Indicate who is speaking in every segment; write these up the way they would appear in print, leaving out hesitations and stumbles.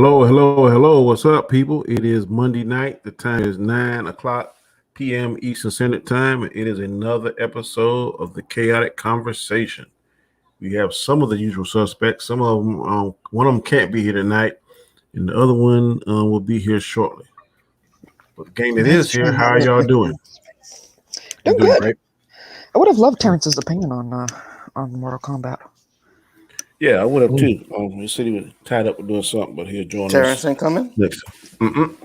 Speaker 1: Hello, hello, hello. What's up, people? It is Monday night. The time is 9 o'clock p.m. Eastern Standard Time, and it is another episode of the Chaotic Conversation. We have some of the usual suspects. Some of them, one of them can't be here tonight, and the other one will be here shortly. But the gang that is here, how are y'all doing?
Speaker 2: Doing good. I would have loved Terrence's opinion on Mortal Kombat.
Speaker 1: Yeah, I would have too. He said he was tied up with doing something, but he'll join
Speaker 3: Terrence
Speaker 1: us
Speaker 3: ain't coming?
Speaker 1: next.
Speaker 3: It's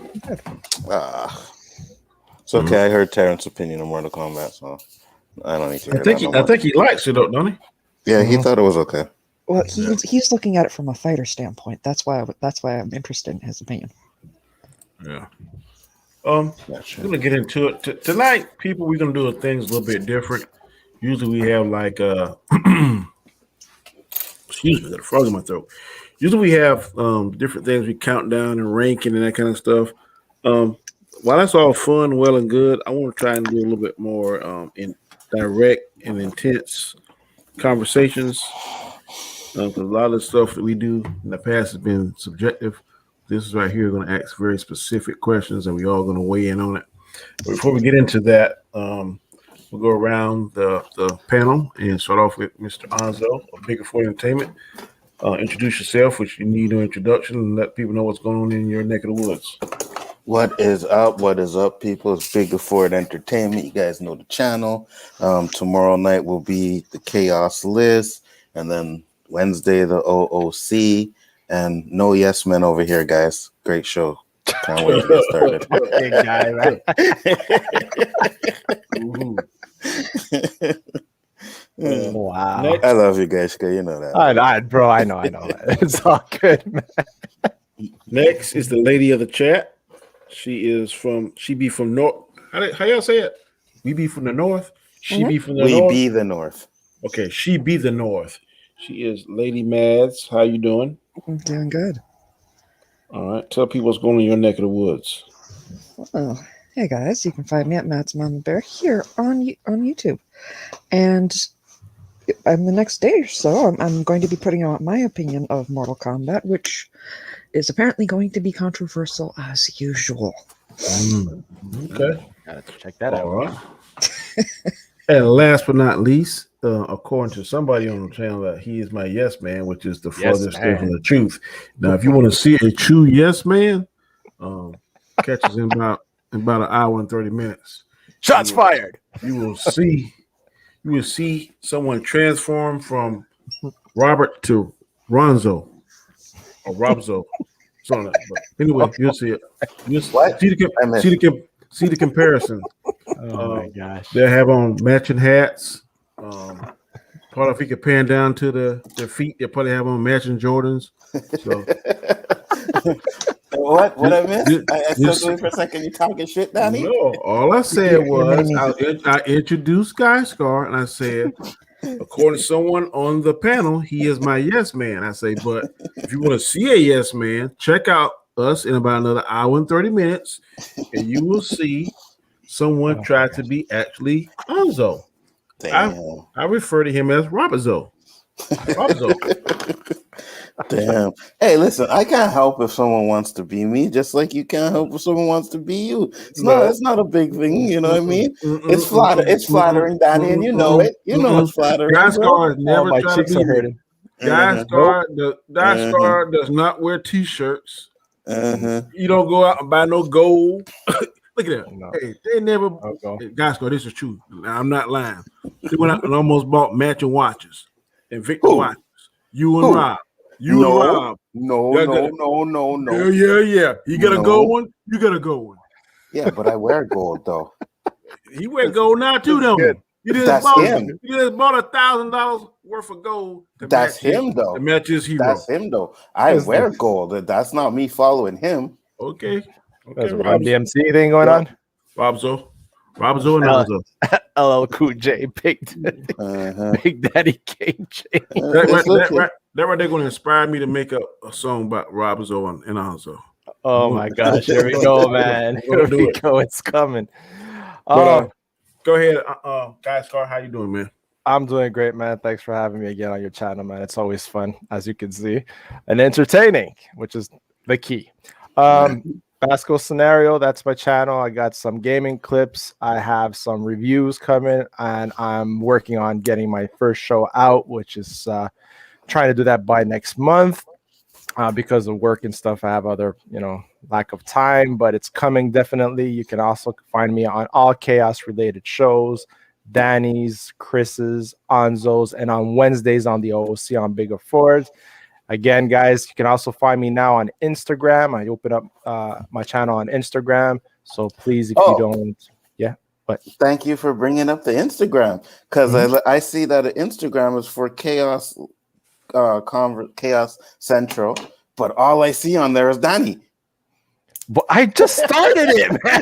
Speaker 3: okay. I heard Terrence's opinion on Mortal Kombat, so I don't need to hear
Speaker 1: I think he likes it, don't he?
Speaker 3: Yeah, he thought it was okay.
Speaker 2: Well, he's looking at it from a fighter standpoint. That's why I'm interested in his opinion.
Speaker 1: Yeah. We're gonna get into it tonight, people. We're gonna do things a little bit different. Usually, we have like excuse me, got a frog in my throat. Usually, we have different things we count down and ranking and that kind of stuff. While that's all fun, well and good, I want to try and do a little bit more in direct and intense conversations. Because a lot of the stuff that we do in the past has been subjective. This is right here going to ask very specific questions, and we're all going to weigh in on it. But before we get into that, we'll go around the panel and start off with Mr. Anzo of Bigger Ford Entertainment. Introduce yourself, which you need no introduction, and let people know what's going on in your neck of the woods.
Speaker 3: What is up? What is up, people? It's Bigger Ford Entertainment. You guys know the channel. Tomorrow night will be the Chaos List, and then Wednesday the OOC. And no yes men over here, guys. Great show. Can't wait to get started.
Speaker 4: Big guy, right? Wow.
Speaker 3: I love you guys, you know that.
Speaker 4: I know. It's all good, man.
Speaker 1: Next is the lady of the chat. She be from North. How y'all say it? We be from the North. She be from the North.
Speaker 3: We be the North.
Speaker 1: Okay, she be the North. She is Lady Mads. How you doing?
Speaker 2: I'm doing good.
Speaker 1: All right. Tell people what's going on in your neck of the woods.
Speaker 2: Well, hey guys, you can find me at Matt's Mama Bear here on YouTube. And the next day or so, I'm going to be putting out my opinion of Mortal Kombat, which is apparently going to be controversial as usual.
Speaker 1: Okay.
Speaker 4: Gotta check that out.
Speaker 1: All right. And last but not least, according to somebody on the channel, he is my yes man, which is the furthest thing from the truth. Now, if you want to see a true yes man, catch us in about an hour and 30 minutes.
Speaker 4: Shots fired.
Speaker 1: You will see someone transform from Robert to Ronzo or Robzo. Something like that. But anyway, you'll see it. You'll see the comparison.
Speaker 4: Oh my gosh.
Speaker 1: They have on matching hats. Part if he could pan down to their feet, they probably have on matching Jordans. So
Speaker 3: what I missed? I still doing for a second. You talking shit, Danny?
Speaker 1: No, all I said was I introduced Guy Scar and I said, according to someone on the panel, he is my yes man. I say, but if you want to see a yes man, check out us in about another hour and 30 minutes, and you will see someone try to be actually Anzo. I refer to him as Roberzo.
Speaker 3: Damn. Hey, listen, I can't help if someone wants to be me, just like you can't help if someone wants to be you. It's not a big thing, you know what I mean? It's flattering, Danny, and you know it. You know it's flattering.
Speaker 1: Guy Scar never
Speaker 4: my
Speaker 1: tried
Speaker 4: cheeks
Speaker 1: to
Speaker 4: are
Speaker 1: be
Speaker 4: hurting.
Speaker 1: Guy Scar does not wear t-shirts. You don't go out and buy no gold. Look at that. No. Hey, they never. Guy Scar, this is true. I'm not lying. They went out and almost bought matching watches and Victor watches. You and Rob. Rob.
Speaker 3: No.
Speaker 1: Yeah. You got a gold one? You got a gold one.
Speaker 3: Yeah, but I wear gold though.
Speaker 1: He wear gold now too, though. You just bought $1,000 worth of gold.
Speaker 3: That's him though.
Speaker 1: To match his hero.
Speaker 3: That's him though. I wear gold. That's not me following him.
Speaker 1: Okay.
Speaker 4: There's a Rob DMC thing going on.
Speaker 1: Robzo and Alzo.
Speaker 4: LL Cool J, Big Daddy KJ.
Speaker 1: That right there going to inspire me to make a song about Robzo and Alzo.
Speaker 4: Oh my gosh, here we go, man. Here we go. It's coming.
Speaker 1: Go ahead, Guy Scar. How you doing, man?
Speaker 4: I'm doing great, man. Thanks for having me again on your channel, man. It's always fun, as you can see, and entertaining, which is the key.
Speaker 3: Right.
Speaker 4: Basketball scenario, that's my channel. I got some gaming clips. I have some reviews coming, and I'm working on getting my first show out, which is trying to do that by next month. Because of work and stuff, I have other, lack of time, but it's coming definitely. You can also find me on all chaos related shows, Danny's, Chris's, Anzo's, and on Wednesdays on the OOC on Bigger Ford. Again, guys, you can also find me now on Instagram. I open up my channel on Instagram. So please, if you
Speaker 3: Oh,
Speaker 4: don't, yeah, but
Speaker 3: thank you for bringing up the Instagram, because I see that Instagram is for Chaos Chaos Central, but all I see on there is Danny.
Speaker 4: but I just started it, man.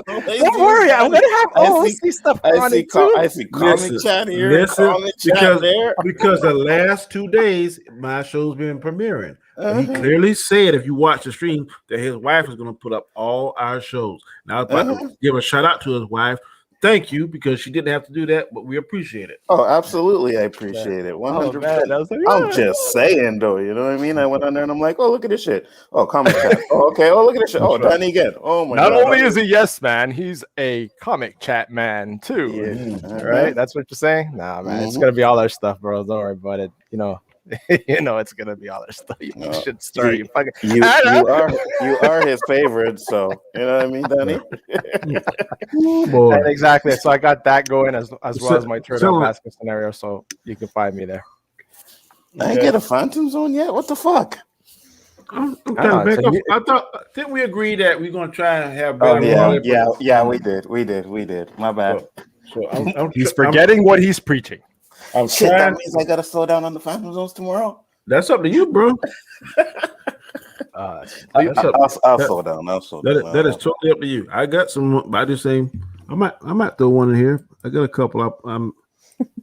Speaker 3: All I
Speaker 4: Don't
Speaker 3: see
Speaker 4: worry,
Speaker 3: is
Speaker 4: I'm
Speaker 3: Danny.
Speaker 4: gonna have OOC stuff on it too.
Speaker 3: I see comic chat here, comic chat
Speaker 1: because
Speaker 3: there.
Speaker 1: because the last 2 days my show's been premiering. But he
Speaker 3: Uh-huh.
Speaker 1: clearly said, if you watch the stream, that his wife is going to put up all our shows. Now I was about to give a shout out to his wife. Thank you, because she didn't have to do that, but we appreciate it.
Speaker 3: Oh, absolutely, I appreciate it.
Speaker 4: Oh
Speaker 3: 100%.
Speaker 4: man, I was like,
Speaker 3: I'm just saying, though, you know what I mean? I went on there and I'm like, oh, look at this shit. Oh, comic chat. Oh, okay. Oh, look at this shit. Oh,
Speaker 1: That's right.
Speaker 3: Danny again. Oh my
Speaker 4: not
Speaker 3: god.
Speaker 4: only is he yes man, he's a comic chat man too.
Speaker 3: Yeah.
Speaker 4: Right? That's what you're saying? Nah, man, it's gonna be all our stuff, bro. Don't worry about it. It's gonna be all our stuff. You should start.
Speaker 3: See,
Speaker 4: You fucking.
Speaker 3: you are his favorite, so you know what I mean, Danny?
Speaker 1: Oh, boy.
Speaker 4: And exactly. So I got that going as well as my turn
Speaker 1: so-
Speaker 4: on basket scenario. So you can find me there.
Speaker 3: I ain't get a Phantom Zone yet. What the fuck?
Speaker 1: I'm
Speaker 4: I
Speaker 1: kind
Speaker 4: know,
Speaker 1: of back
Speaker 4: so
Speaker 1: up. Didn't we agree that we're going to try and have
Speaker 3: Oh
Speaker 1: better
Speaker 3: yeah, we did. My bad.
Speaker 1: So
Speaker 4: He's forgetting what he's preaching.
Speaker 1: I'm
Speaker 3: Shit,
Speaker 1: trying.
Speaker 3: that means I gotta slow down on the Phantom Zones tomorrow.
Speaker 1: That's up to you, bro.
Speaker 4: That's
Speaker 1: up.
Speaker 3: I'll slow down. I'll slow down.
Speaker 1: That is totally up to you. I got some. I just saying, I might throw one in here. I got a couple.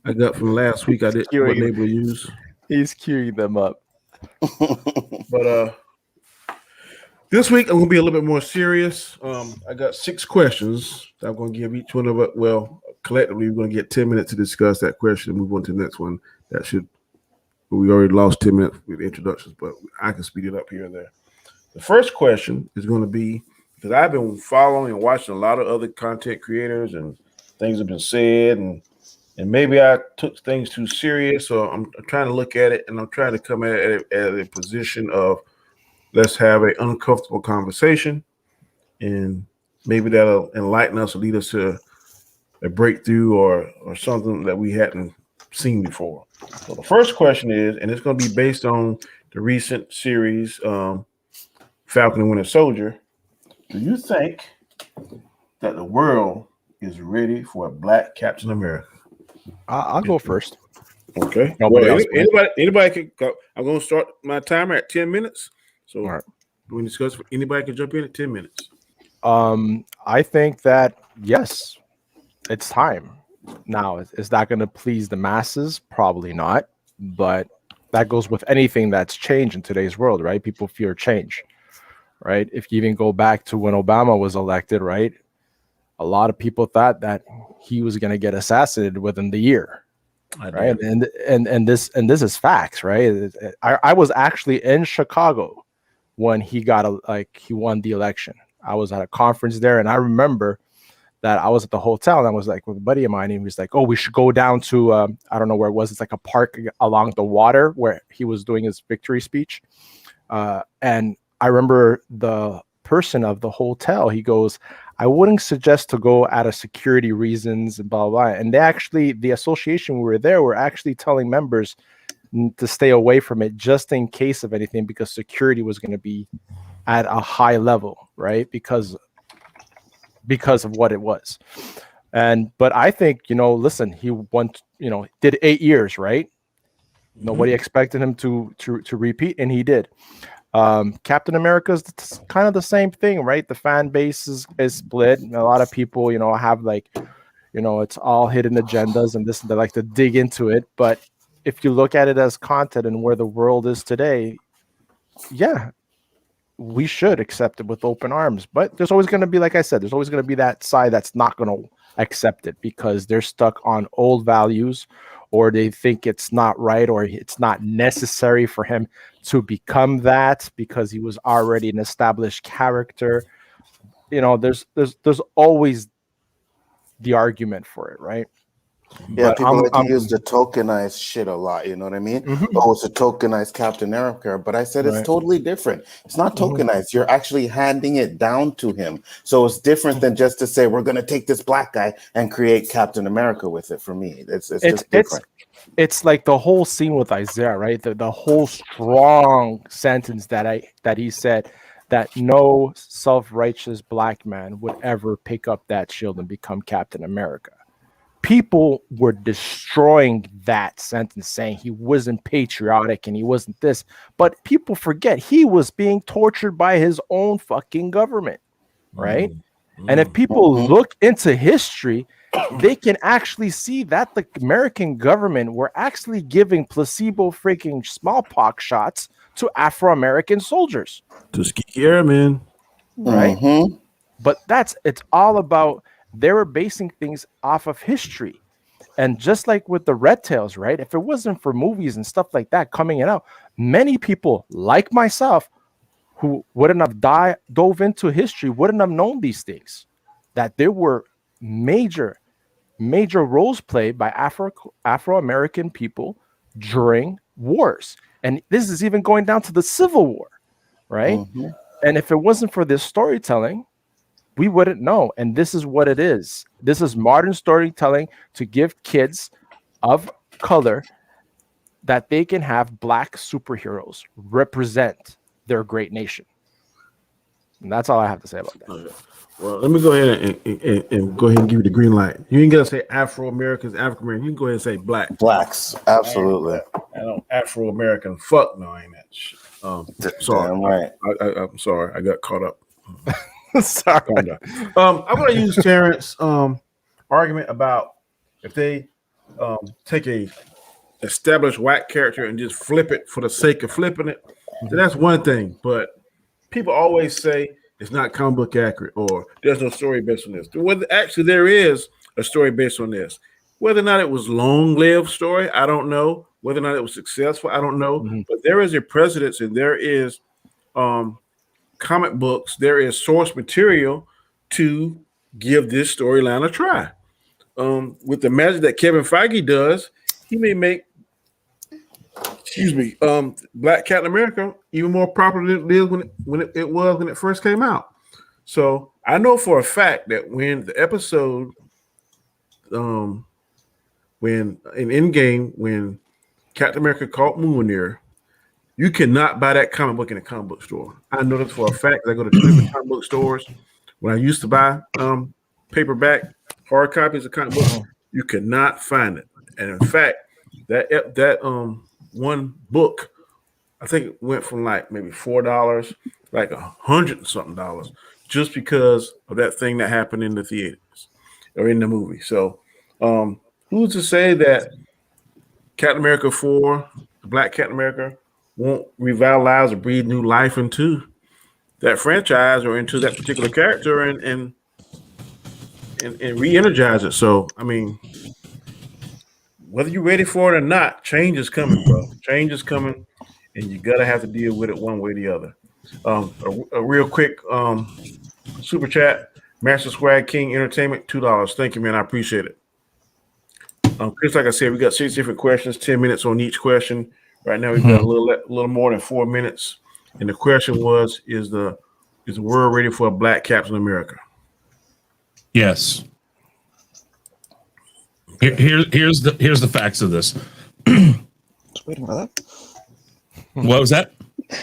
Speaker 1: I got from last week. I wasn't able to use.
Speaker 4: He's queuing them up.
Speaker 1: But this week I'm gonna be a little bit more serious. I got 6 questions that I'm gonna give each one of us. Well, collectively, we're gonna get 10 minutes to discuss that question and move on to the next one. We already lost 10 minutes with introductions, but I can speed it up here and there. The first question is going to be, because I've been following and watching a lot of other content creators, and things have been said, and maybe I took things too serious. So I'm trying to look at it, and I'm trying to come at it at a position of, let's have an uncomfortable conversation, and maybe that'll enlighten us or lead us to a breakthrough or something that we hadn't seen before. So the first question is, and it's going to be based on the recent series, Falcon and Winter Soldier. Do you think that the world is ready for a black Captain America?
Speaker 4: I'll go first.
Speaker 1: Okay.
Speaker 4: Nobody else
Speaker 1: Anybody can go. I'm going to start my timer at 10 minutes. So
Speaker 4: All right.
Speaker 1: we discuss. Anybody can jump in at 10 minutes.
Speaker 4: I think that yes, it's time. Now, is that going to please the masses? Probably not. But that goes with anything that's changed in today's world, right? People fear change, right? If you even go back to when Obama was elected, right? A lot of people thought that he was going to get assassinated within the year, right? And this is facts, right? I was actually in Chicago when he he won the election. I was at a conference there, and I remember that I was at the hotel, and I was like with a buddy of mine, and he was like, "Oh, we should go down to I don't know where it was. It's like a park along the water where he was doing his victory speech." And I remember the person of the hotel. He goes, "I wouldn't suggest to go out of security reasons and blah blah." And the association we were there were actually telling members to stay away from it just in case of anything, because security was going to be at a high level, right? Because of what it was. But I think, listen, he did 8 years, right? Mm-hmm. Nobody expected him to repeat, and he did. Captain America is kind of the same thing, right? The fan base is split. A lot of people, have it's all hidden agendas and this, and they like to dig into it. But if you look at it as content and where the world is today, yeah, we should accept it with open arms. But there's always going to be, like I said, there's always going to be that side that's not going to accept it because they're stuck on old values or they think it's not right, or it's not necessary for him to become that because he was already an established character. There's always the argument for it, right?
Speaker 3: Yeah,
Speaker 4: But
Speaker 3: people like to use the tokenized shit a lot. You know what I mean?
Speaker 4: Mhm.
Speaker 3: Oh, it's a tokenized Captain America. But I said it's
Speaker 4: Right.
Speaker 3: totally different. It's not
Speaker 4: Mhm.
Speaker 3: tokenized. You're actually handing it down to him. So it's different than just to say, we're going to take this black guy and create Captain America with it. For me, it's just different.
Speaker 4: It's like the whole scene with Isaiah, right? The whole strong sentence that he said, that no self-righteous black man would ever pick up that shield and become Captain America. People were destroying that sentence, saying he wasn't patriotic and he wasn't this. But people forget he was being tortured by his own fucking government, right? And if people look into history, they can actually see that the American government were actually giving placebo freaking smallpox shots to Afro-American soldiers.
Speaker 1: Tuskegee Airmen.
Speaker 4: Right? But it's all about, they were basing things off of history. And just like with the Red Tails, right? If it wasn't for movies and stuff like that coming out, many people like myself who wouldn't have dove into history wouldn't have known these things, that there were major roles played by Afro-American people during wars. And this is even going down to the Civil War, right? And if it wasn't for this storytelling, we wouldn't know. And this is what it is. This is modern storytelling to give kids of color that they can have black superheroes represent their great nation. And that's all I have to say about that.
Speaker 1: Okay. Well, let me go ahead and go ahead and give you the green light. You ain't gotta say Afro-Americans, African-Americans. You can go ahead and say
Speaker 3: blacks. Absolutely.
Speaker 1: I don't Afro-American. Fuck no, I ain't that shit. Sorry.
Speaker 3: Damn right.
Speaker 1: I'm sorry. I got caught up.
Speaker 4: Sorry.
Speaker 1: I'm going to use Terrence's argument about if they take a established white character and just flip it for the sake of flipping it. So that's one thing. But people always say it's not comic book accurate, or there's no story based on this. Whether actually there is a story based on this. Whether or not it was long-lived story, I don't know. Whether or not it was successful, I don't know. But there is a precedence, and there is comic books, there is source material to give this storyline a try. With the magic that Kevin Feige does, he may make, Black Captain America even more popular than it is when it first came out. So I know for a fact that when the episode, when in Endgame, when Captain America caught Mjolnir, you cannot buy that comic book in a comic book store. I know this for a fact. I go to 2 different comic book stores. When I used to buy paperback hard copies of comic books, you cannot find it. And in fact, that one book, I think it went from like maybe $4, like $100 and something, just because of that thing that happened in the theaters or in the movie. So who's to say that Captain America 4, the Black Captain America, won't revitalize or breathe new life into that franchise or into that particular character and re-energize it. So, I mean, whether you're ready for it or not, change is coming, bro. Change is coming, and you gotta have to deal with it one way or the other. A real quick super chat, Master Swag King Entertainment, $2. Thank you, man. I appreciate it. Chris, like I said, we got 6 different questions, 10 minutes on each question. Right now, we've got a little more than 4 minutes, and the question was: Is the world ready for a Black Captain America?
Speaker 5: Yes. Here's the facts of this.
Speaker 2: Just waiting for that.
Speaker 5: What was that?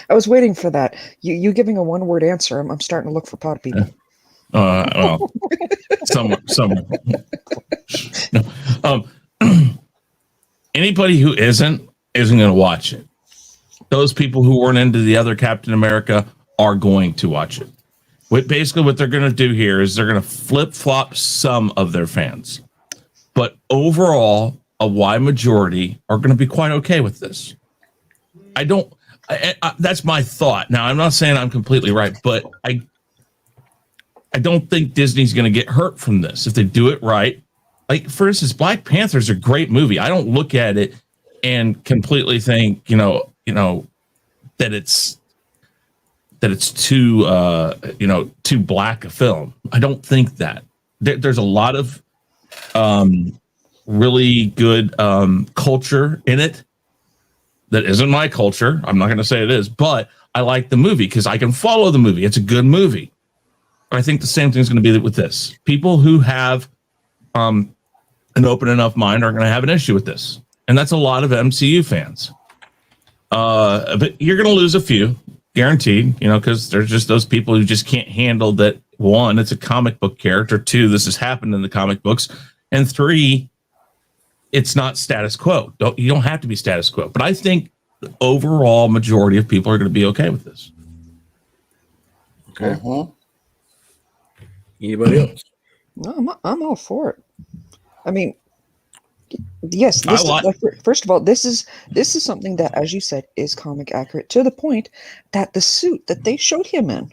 Speaker 2: I was waiting for that. You giving a one-word answer. I'm starting to look for pot people.
Speaker 5: Well, some. No. Anybody who isn't going to watch it. Those people who weren't into the other Captain America are going to watch it. What they're going to do here is they're going to flip-flop some of their fans. But overall, a wide majority are going to be quite okay with this. That's my thought. Now, I'm not saying I'm completely right, but I don't think Disney's going to get hurt from this. If they do it right, like for instance, Black Panther is a great movie. I don't look at it and completely think, that it's too too black a film. I don't think that. There's a lot of really good culture in it that isn't my culture. I'm not going to say it is, but I like the movie because I can follow the movie. It's a good movie. I think the same thing is going to be with this. People who have an open enough mind are going to have an issue with this, and that's a lot of MCU fans. But you're going to lose a few, guaranteed. Because there's just those people who just can't handle that. One, it's a comic book character. Two, this has happened in the comic books, and three, it's not status quo. You don't have to be status quo. But I think the overall majority of people are going to be okay with this.
Speaker 1: Okay. Anybody else?
Speaker 2: No, I'm all for it. I mean, yes. First of all, this is something that, as you said, is comic accurate to the point that the suit that they showed him in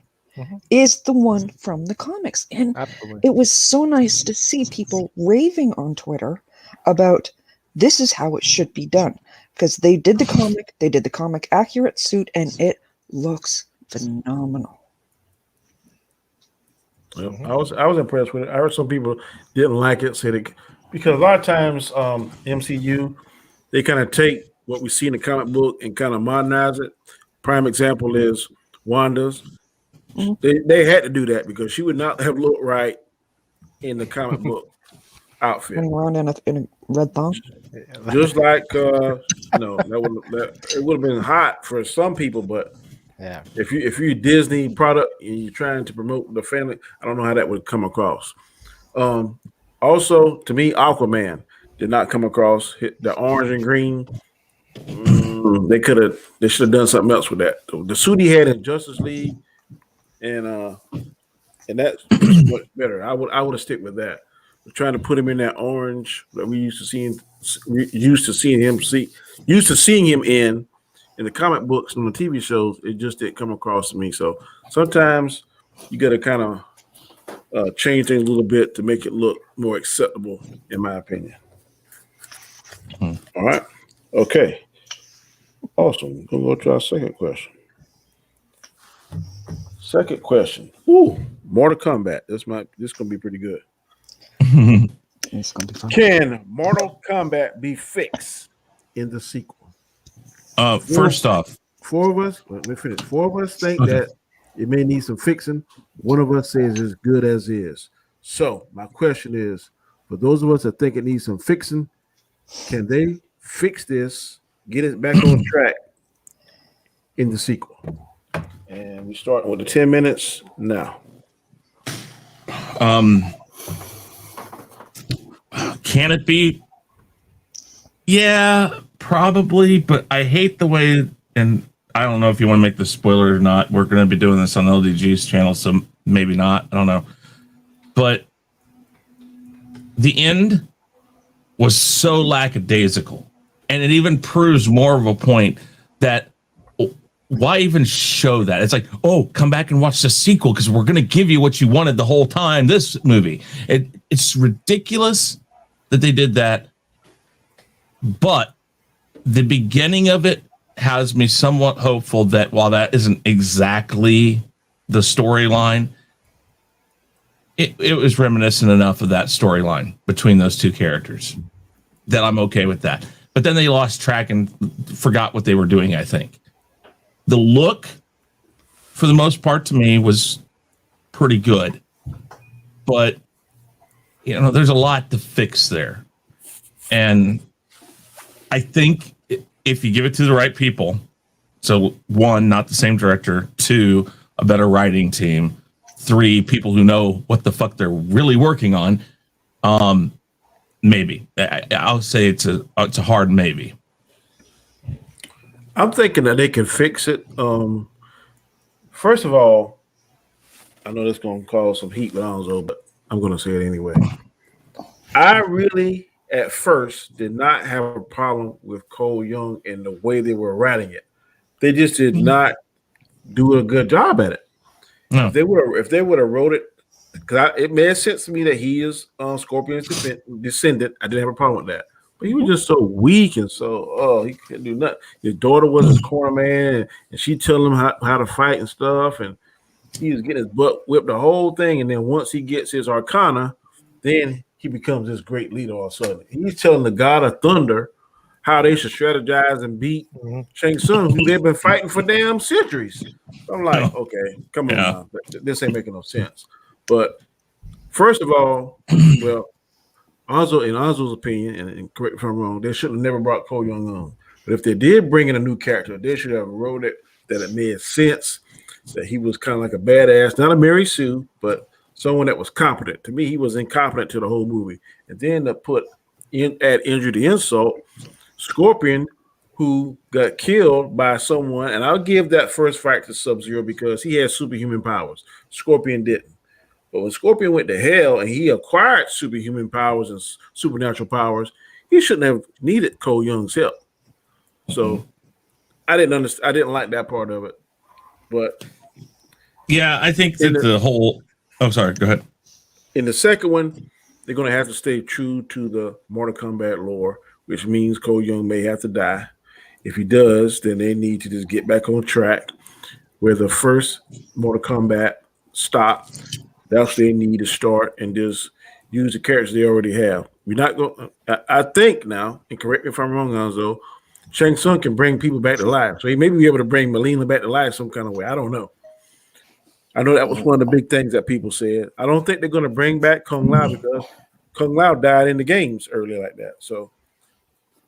Speaker 2: is the one from the comics, and it was so nice to see people raving on Twitter about this is how it should be done, because they did the comic accurate suit, and it looks phenomenal.
Speaker 1: Well, I was impressed with it. I heard some people didn't like it, said it because a lot of times MCU, they kind of take what we see in the comic book and kind of modernize it. Prime example is Wanda's. They had to do that because she would not have looked right in the comic book outfit.
Speaker 2: Running around in a red thong.
Speaker 1: Just like it would have been hot for some people, but
Speaker 4: Yeah.
Speaker 1: if you're a Disney product and you're trying to promote the family, I don't know how that would come across. Also, to me, Aquaman did not come across. The orange and green. They should have done something else with that. The suit he had in Justice League, and that's much better. I would have stick with that. We're trying to put him in that orange that we used to seeing him in the comic books and the TV shows. It just didn't come across to me. So sometimes you got to kind of change things a little bit to make it look more acceptable, in my opinion. All right. Okay. Awesome. We'll go to our second question. Second question. Mortal Kombat. This gonna be pretty good.
Speaker 2: It's gonna be fun.
Speaker 1: Can Mortal Kombat be fixed in the sequel?
Speaker 5: First off,
Speaker 1: four of us think that it may need some fixing. One of us says it's good as is. So my question is, for those of us that think it needs some fixing, can they fix this, get it back on track in the sequel? And we start with the 10 minutes now.
Speaker 5: Can it be? Yeah, probably, but I hate the way, and I don't know if you want to make the spoiler or not. We're going to be doing this on LDG's channel, so maybe not. I don't know. But the end was so lackadaisical, and it even proves more of a point that why even show that? It's like, oh, come back and watch the sequel because we're going to give you what you wanted the whole time. This movie, it's ridiculous that they did that, but the beginning of it has me somewhat hopeful that while that isn't exactly the storyline, it was reminiscent enough of that storyline between those two characters that I'm okay with that. But then they lost track and forgot what they were doing, I think. The look, for the most part, to me, was pretty good. But, there's a lot to fix there. And I think if you give it to the right people, so one, not the same director, two, a better writing team, three, people who know what the fuck they're really working on, maybe. I'll say it's a hard maybe.
Speaker 1: I'm thinking that they can fix it. First of all, I know that's going to cause some heat with Alonzo, but I'm going to say it anyway. I really, at first, did not have a problem with Cole Young and the way they were writing it. They just did not do a good job at it.
Speaker 5: No.
Speaker 1: If they would have wrote it because it made sense to me that he is Scorpion's descendant. I didn't have a problem with that. But he was just so weak and so he couldn't do nothing. His daughter was his corner man, and she telling him how to fight and stuff, and he was getting his butt whipped the whole thing. And then once he gets his Arcana, then he becomes this great leader all of a sudden. He's telling the God of Thunder how they should strategize and beat Shang Tsung, who they've been fighting for damn centuries. I'm like, okay, come on now. This ain't making no sense. But first of all, well, in Anzo's opinion, and correct me if I'm wrong, they should have never brought Cole Young on. But if they did bring in a new character, they should have wrote it that it made sense, that he was kind of like a badass, not a Mary Sue, but someone that was competent. To me, he was incompetent to the whole movie. And then to add injury to insult, Scorpion, who got killed by someone, and I'll give that first fight to Sub-Zero because he had superhuman powers. Scorpion didn't. But when Scorpion went to hell and he acquired superhuman powers and supernatural powers, he shouldn't have needed Cole Young's help. So I didn't understand. I didn't like that part of it. But
Speaker 5: yeah, I think that the whole. Oh, sorry. Go ahead.
Speaker 1: In the second one, they're going to have to stay true to the Mortal Kombat lore, which means Cole Young may have to die. If he does, then they need to just get back on track where the first Mortal Kombat stopped. That's where they need to start and just use the characters they already have. We're not going. I think now, and correct me if I'm wrong, Gonzo, Shang Tsung can bring people back to life, so he may be able to bring Melina back to life some kind of way. I don't know. I know that was one of the big things that people said. I don't think they're going to bring back Kung Lao because Kung Lao died in the games earlier like that. So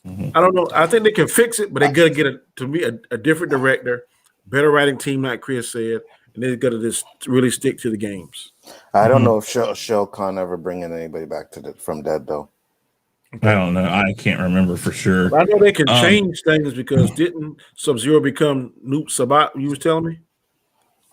Speaker 1: I don't know. I think they can fix it, but they got to get a different director, better writing team, like Chris said, and they're going to just really stick to the games.
Speaker 3: I don't know if Shao Kahn ever bringing anybody back from dead though.
Speaker 5: I don't know. I can't remember for sure.
Speaker 1: I know they can change things because didn't Sub-Zero become Noob Sabat? You was telling me.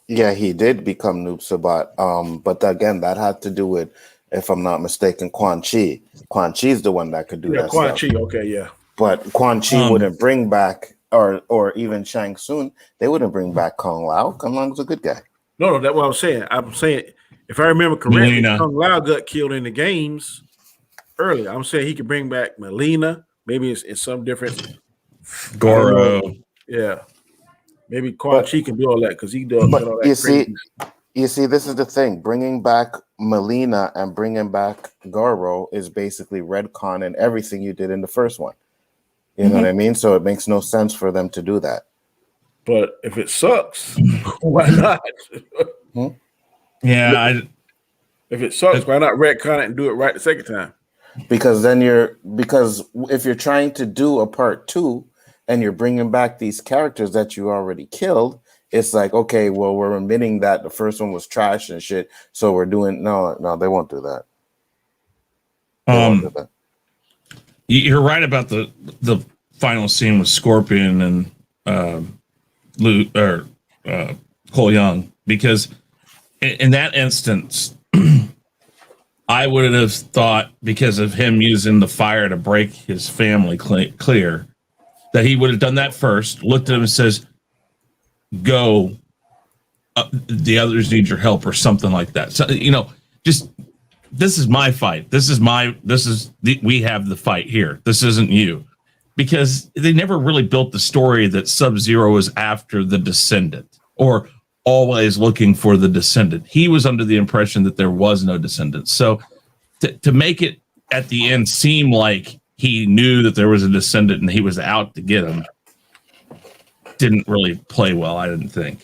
Speaker 3: Yeah, he did become Noob Sabat. But again, that had to do with, if I'm not mistaken, Quan Chi. Quan Chi's the one that could do that.
Speaker 1: Quan
Speaker 3: stuff.
Speaker 1: Chi. Okay, yeah.
Speaker 3: But Quan Chi wouldn't bring back, or even Shang Tsung. They wouldn't bring back Kung Lao. Kung Lao's a good guy.
Speaker 1: No, that's what I was saying. I'm saying, if I remember correctly, Kung Lao got killed in the games earlier. I'm saying he could bring back Melina. Maybe it's some different.
Speaker 5: Goro.
Speaker 1: Yeah. Maybe Quan Chi can do all that because he does all that.
Speaker 3: You see, this is the thing. Bringing back Melina and bringing back Goro is basically retconning everything you did in the first one. You know what I mean? So it makes no sense for them to do that.
Speaker 1: But if it sucks, why not?
Speaker 5: Yeah,
Speaker 1: if it sucks, why not retcon it and do it right the second time?
Speaker 3: Because if you're trying to do a part 2 and you're bringing back these characters that you already killed, it's like, okay, well, we're admitting that the first one was trash and shit, so we're doing no, they won't do that. Won't do that.
Speaker 5: You're right about the final scene with Scorpion and Cole Young, because in that instance, I would have thought, because of him using the fire to break his family clear, that he would have done that first, looked at him and says, go, the others need your help, or something like that. So, just, this is my fight. We have the fight here. This isn't you. Because they never really built the story that Sub-Zero was after the descendant, or always looking for the descendant. He was under the impression that there was no descendant. So to make it at the end seem like he knew that there was a descendant and he was out to get him didn't really play well, I didn't think.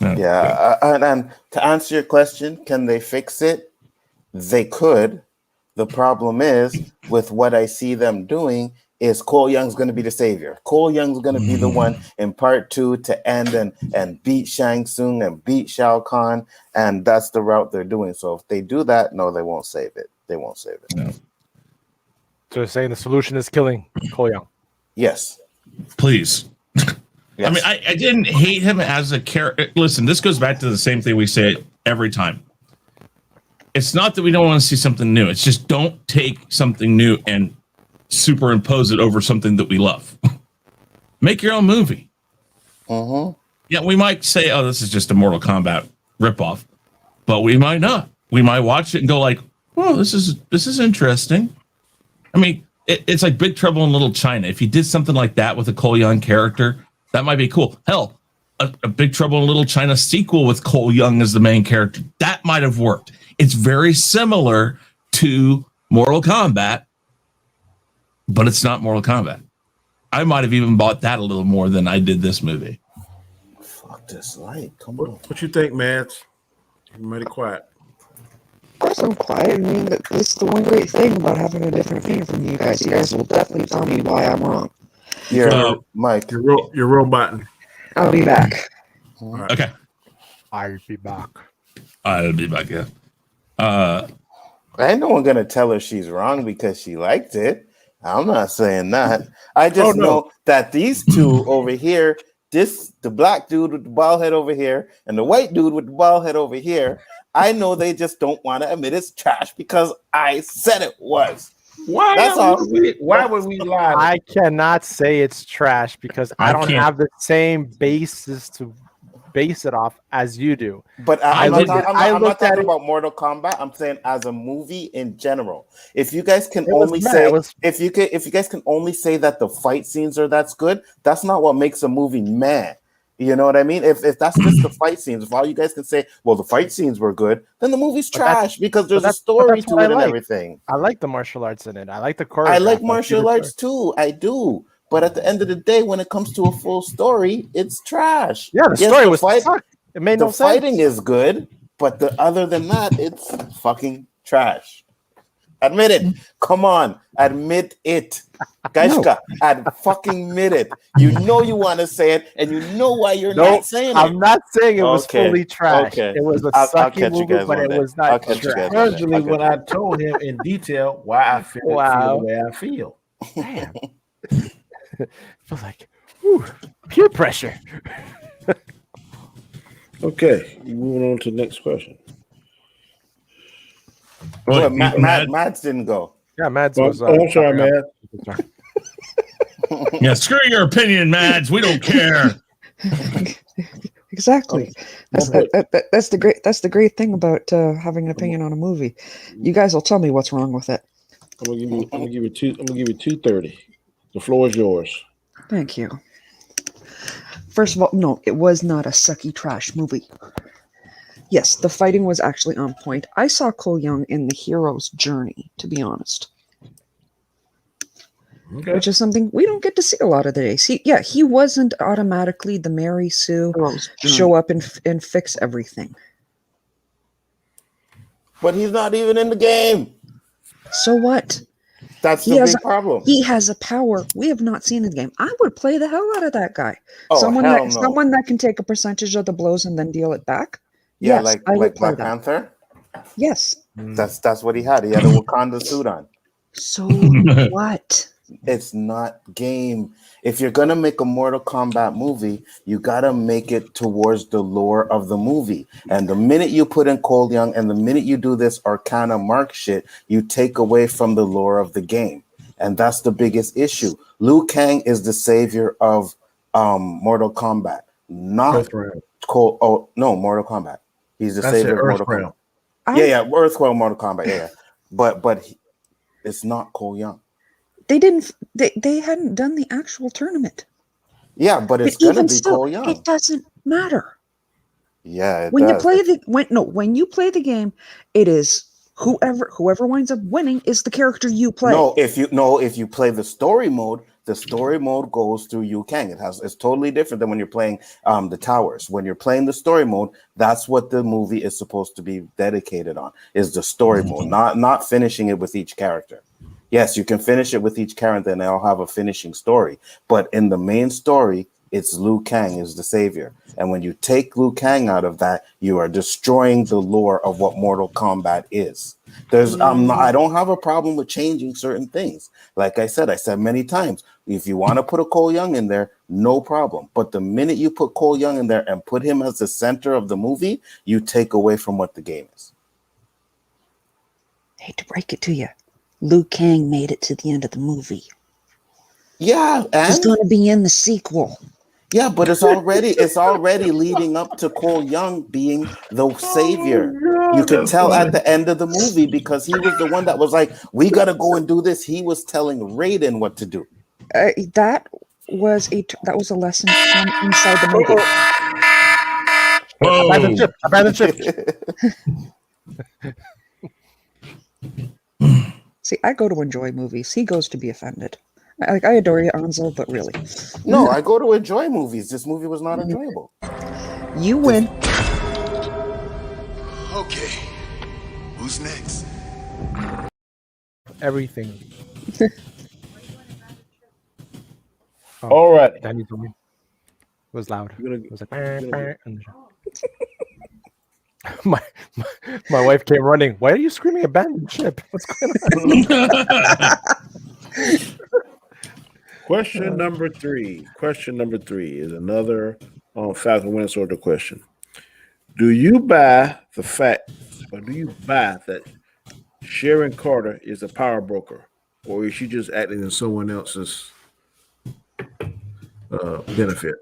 Speaker 3: And to answer your question, can they fix it? They could. The problem is, with what I see them doing, is Cole Young's going to be the savior. Cole Young's going to be the one in part 2 to end and beat Shang Tsung and beat Shao Kahn, and that's the route they're doing. So if they do that, no, they won't save it. They won't save it.
Speaker 5: No.
Speaker 4: So you're saying the solution is killing Cole Young?
Speaker 3: Yes.
Speaker 5: Please.
Speaker 3: Yes.
Speaker 5: I mean, I didn't hate him as a character. Listen, this goes back to the same thing we say every time. It's not that we don't want to see something new. It's just don't take something new and superimpose it over something that we love. Make your own movie. Yeah, we might say, oh, this is just a Mortal Kombat ripoff. but we might not. We might watch it and go like, "Oh, this is interesting." I mean, it's like Big Trouble in Little China. If you did something like that with a Cole Young character, that might be cool. Hell, a Big Trouble in Little China sequel with Cole Young as the main character, that might have worked. It's very similar to Mortal Kombat, but it's not Mortal Kombat. I might have even bought that a little more than I did this movie.
Speaker 3: Fuck this light. Come on.
Speaker 1: What you think, Mads? You're mighty quiet.
Speaker 2: Of course I'm quiet. I mean, that's the one great thing about having a different opinion from you guys. You guys will definitely tell me why I'm wrong.
Speaker 3: You're Mike.
Speaker 1: You're roboting.
Speaker 2: I'll be back.
Speaker 1: Right.
Speaker 5: Okay.
Speaker 4: I'll be back.
Speaker 5: I'll be back, yeah.
Speaker 3: Ain't no one gonna tell her she's wrong because she liked it. I'm not saying that. I just know that these two over here, the black dude with the bald head over here and the white dude with the bald head over here, I know they just don't want to admit it's trash because I said it was.
Speaker 1: Why would we lie?
Speaker 4: I cannot say it's trash because I don't
Speaker 5: can't.
Speaker 4: have the same basis to base it off as you do.
Speaker 3: But
Speaker 4: I
Speaker 3: I'm
Speaker 4: looked
Speaker 3: not
Speaker 4: at
Speaker 3: talking
Speaker 4: it-
Speaker 3: about Mortal Kombat. I'm saying as a movie in general. If you guys can
Speaker 4: It was
Speaker 3: only
Speaker 4: meh.
Speaker 3: say
Speaker 4: It was-
Speaker 3: if you guys can only say that the fight scenes are that's good, that's not what makes a movie meh. You know what I mean? If that's just the fight scenes, if all you guys can say, well, the fight scenes were good, then the movie's
Speaker 4: But that's-
Speaker 3: trash because there's a
Speaker 4: that's
Speaker 3: story to
Speaker 4: what I
Speaker 3: it and
Speaker 4: like.
Speaker 3: everything.
Speaker 4: I like the martial arts in it. I like the choreography.
Speaker 3: I like martial arts too. I do. But at the end of the day, when it comes to a full story, it's trash.
Speaker 4: Yeah, the
Speaker 3: Yes,
Speaker 4: story
Speaker 3: the
Speaker 4: was
Speaker 3: fight-
Speaker 4: sucked. It made
Speaker 3: the
Speaker 4: no sense.
Speaker 3: fighting is good, but other than that, it's fucking trash. Admit it. Come on, admit it. Gaishka, fucking admit it. You know you want to say it, and you know why you're not saying it.
Speaker 4: I'm not saying it was
Speaker 3: Okay,
Speaker 4: fully trash.
Speaker 3: okay.
Speaker 4: It was a
Speaker 3: I'll
Speaker 4: sucky
Speaker 3: catch you
Speaker 4: movie,
Speaker 3: guys
Speaker 4: but
Speaker 3: one
Speaker 4: it
Speaker 3: day.
Speaker 4: was
Speaker 3: I'll
Speaker 4: not
Speaker 3: catch you
Speaker 4: trash.
Speaker 3: guys.
Speaker 1: Especially when I told him in detail why I feel the way I feel.
Speaker 4: Damn. I feel like peer pressure.
Speaker 1: Okay, moving on to the next question.
Speaker 3: Well,
Speaker 5: Matt?
Speaker 3: Matt didn't go.
Speaker 4: Yeah, Mads
Speaker 1: Oh,
Speaker 4: was.
Speaker 1: I'm sorry, Matt.
Speaker 5: Yeah, screw your opinion, Mads. We don't care.
Speaker 2: Exactly. That's the great thing about having an opinion on a movie. You guys will tell me what's wrong with it.
Speaker 1: I'm gonna give you 230. The floor is yours.
Speaker 2: Thank you. First of all, no, it was not a sucky trash movie. Yes, the fighting was actually on point. I saw Cole Young in the hero's journey, to be honest.
Speaker 1: Okay.
Speaker 2: Which is something we don't get to see a lot of the days. He wasn't automatically the Mary Sue show up and fix everything.
Speaker 3: But he's not even in the game.
Speaker 2: So what?
Speaker 3: That's the big problem.
Speaker 2: He has a power we have not seen in the game. I would play the hell out of that guy.
Speaker 3: Oh,
Speaker 2: someone
Speaker 3: hell no.
Speaker 2: someone that can take a percentage of the blows and then deal it back.
Speaker 3: Yeah,
Speaker 2: Yes,
Speaker 3: like
Speaker 2: I would play
Speaker 3: Black
Speaker 2: that.
Speaker 3: Panther.
Speaker 2: Yes.
Speaker 3: That's what he had. He had a Wakanda suit on.
Speaker 2: So what?
Speaker 3: It's not game. If you're gonna make a Mortal Kombat movie, you gotta make it towards the lore of the movie. And the minute you put in Cole Young and the minute you do this Arcana Mark shit, you take away from the lore of the game. And that's the biggest issue. Liu Kang is the savior of Mortal Kombat, not
Speaker 1: Earthrealm.
Speaker 3: Cole. Oh no, Mortal Kombat. He's the savior of Mortal
Speaker 1: Earthrealm.
Speaker 3: Kombat. Yeah, Earthrealm Mortal Kombat. Yeah. But it's not Cole Young.
Speaker 2: They didn't. They hadn't done the actual tournament.
Speaker 3: Yeah, but it's
Speaker 2: But
Speaker 3: gonna
Speaker 2: even
Speaker 3: be
Speaker 2: still,
Speaker 3: Cole Young.
Speaker 2: it doesn't matter.
Speaker 3: Yeah, it
Speaker 2: When
Speaker 3: does.
Speaker 2: you play when you play the game, it is whoever winds up winning is the character you play.
Speaker 3: If you play the story mode goes through Liu Kang. It's totally different than when you're playing the towers. When you're playing the story mode, that's what the movie is supposed to be dedicated on, is the story mode, not finishing it with each character. Yes, you can finish it with each character and they all have a finishing story. But in the main story, it's Liu Kang is the savior. And when you take Liu Kang out of that, you are destroying the lore of what Mortal Kombat is. I don't have a problem with changing certain things. Like I said many times, if you want to put a Cole Young in there, no problem. But the minute you put Cole Young in there and put him as the center of the movie, you take away from what the game is.
Speaker 2: I hate to break it to you, Liu Kang made it to the end of the movie.
Speaker 3: Yeah,
Speaker 2: He's
Speaker 3: and
Speaker 2: going to be in the sequel.
Speaker 3: yeah, but it's already leading up to Cole Young being the savior. You could
Speaker 1: That's
Speaker 3: tell
Speaker 1: funny.
Speaker 3: at the end of the movie because he was the one that was like, "We gotta go and do this." He was telling Raiden what to do.
Speaker 2: That was a lesson from inside the movie.
Speaker 5: Whoa.
Speaker 4: Abandon ship.
Speaker 2: See, I go to enjoy movies. He goes to be offended. I adore you, Ansel, but really,
Speaker 3: No, I go to enjoy movies. This movie was not enjoyable.
Speaker 2: you win.
Speaker 6: Okay, who's next?
Speaker 4: Everything.
Speaker 1: All right.
Speaker 4: Danny told me. It was loud.
Speaker 1: You're gonna-
Speaker 4: It was like,
Speaker 1: you're gonna
Speaker 4: and my wife came running. Why are you screaming abandoned ship? What's going on?
Speaker 1: Question number three. Question number 3 is another Falcon Winter Soldier question. Do you buy the fact, or do you buy that Sharon Carter is a power broker, or is she just acting in someone else's benefit?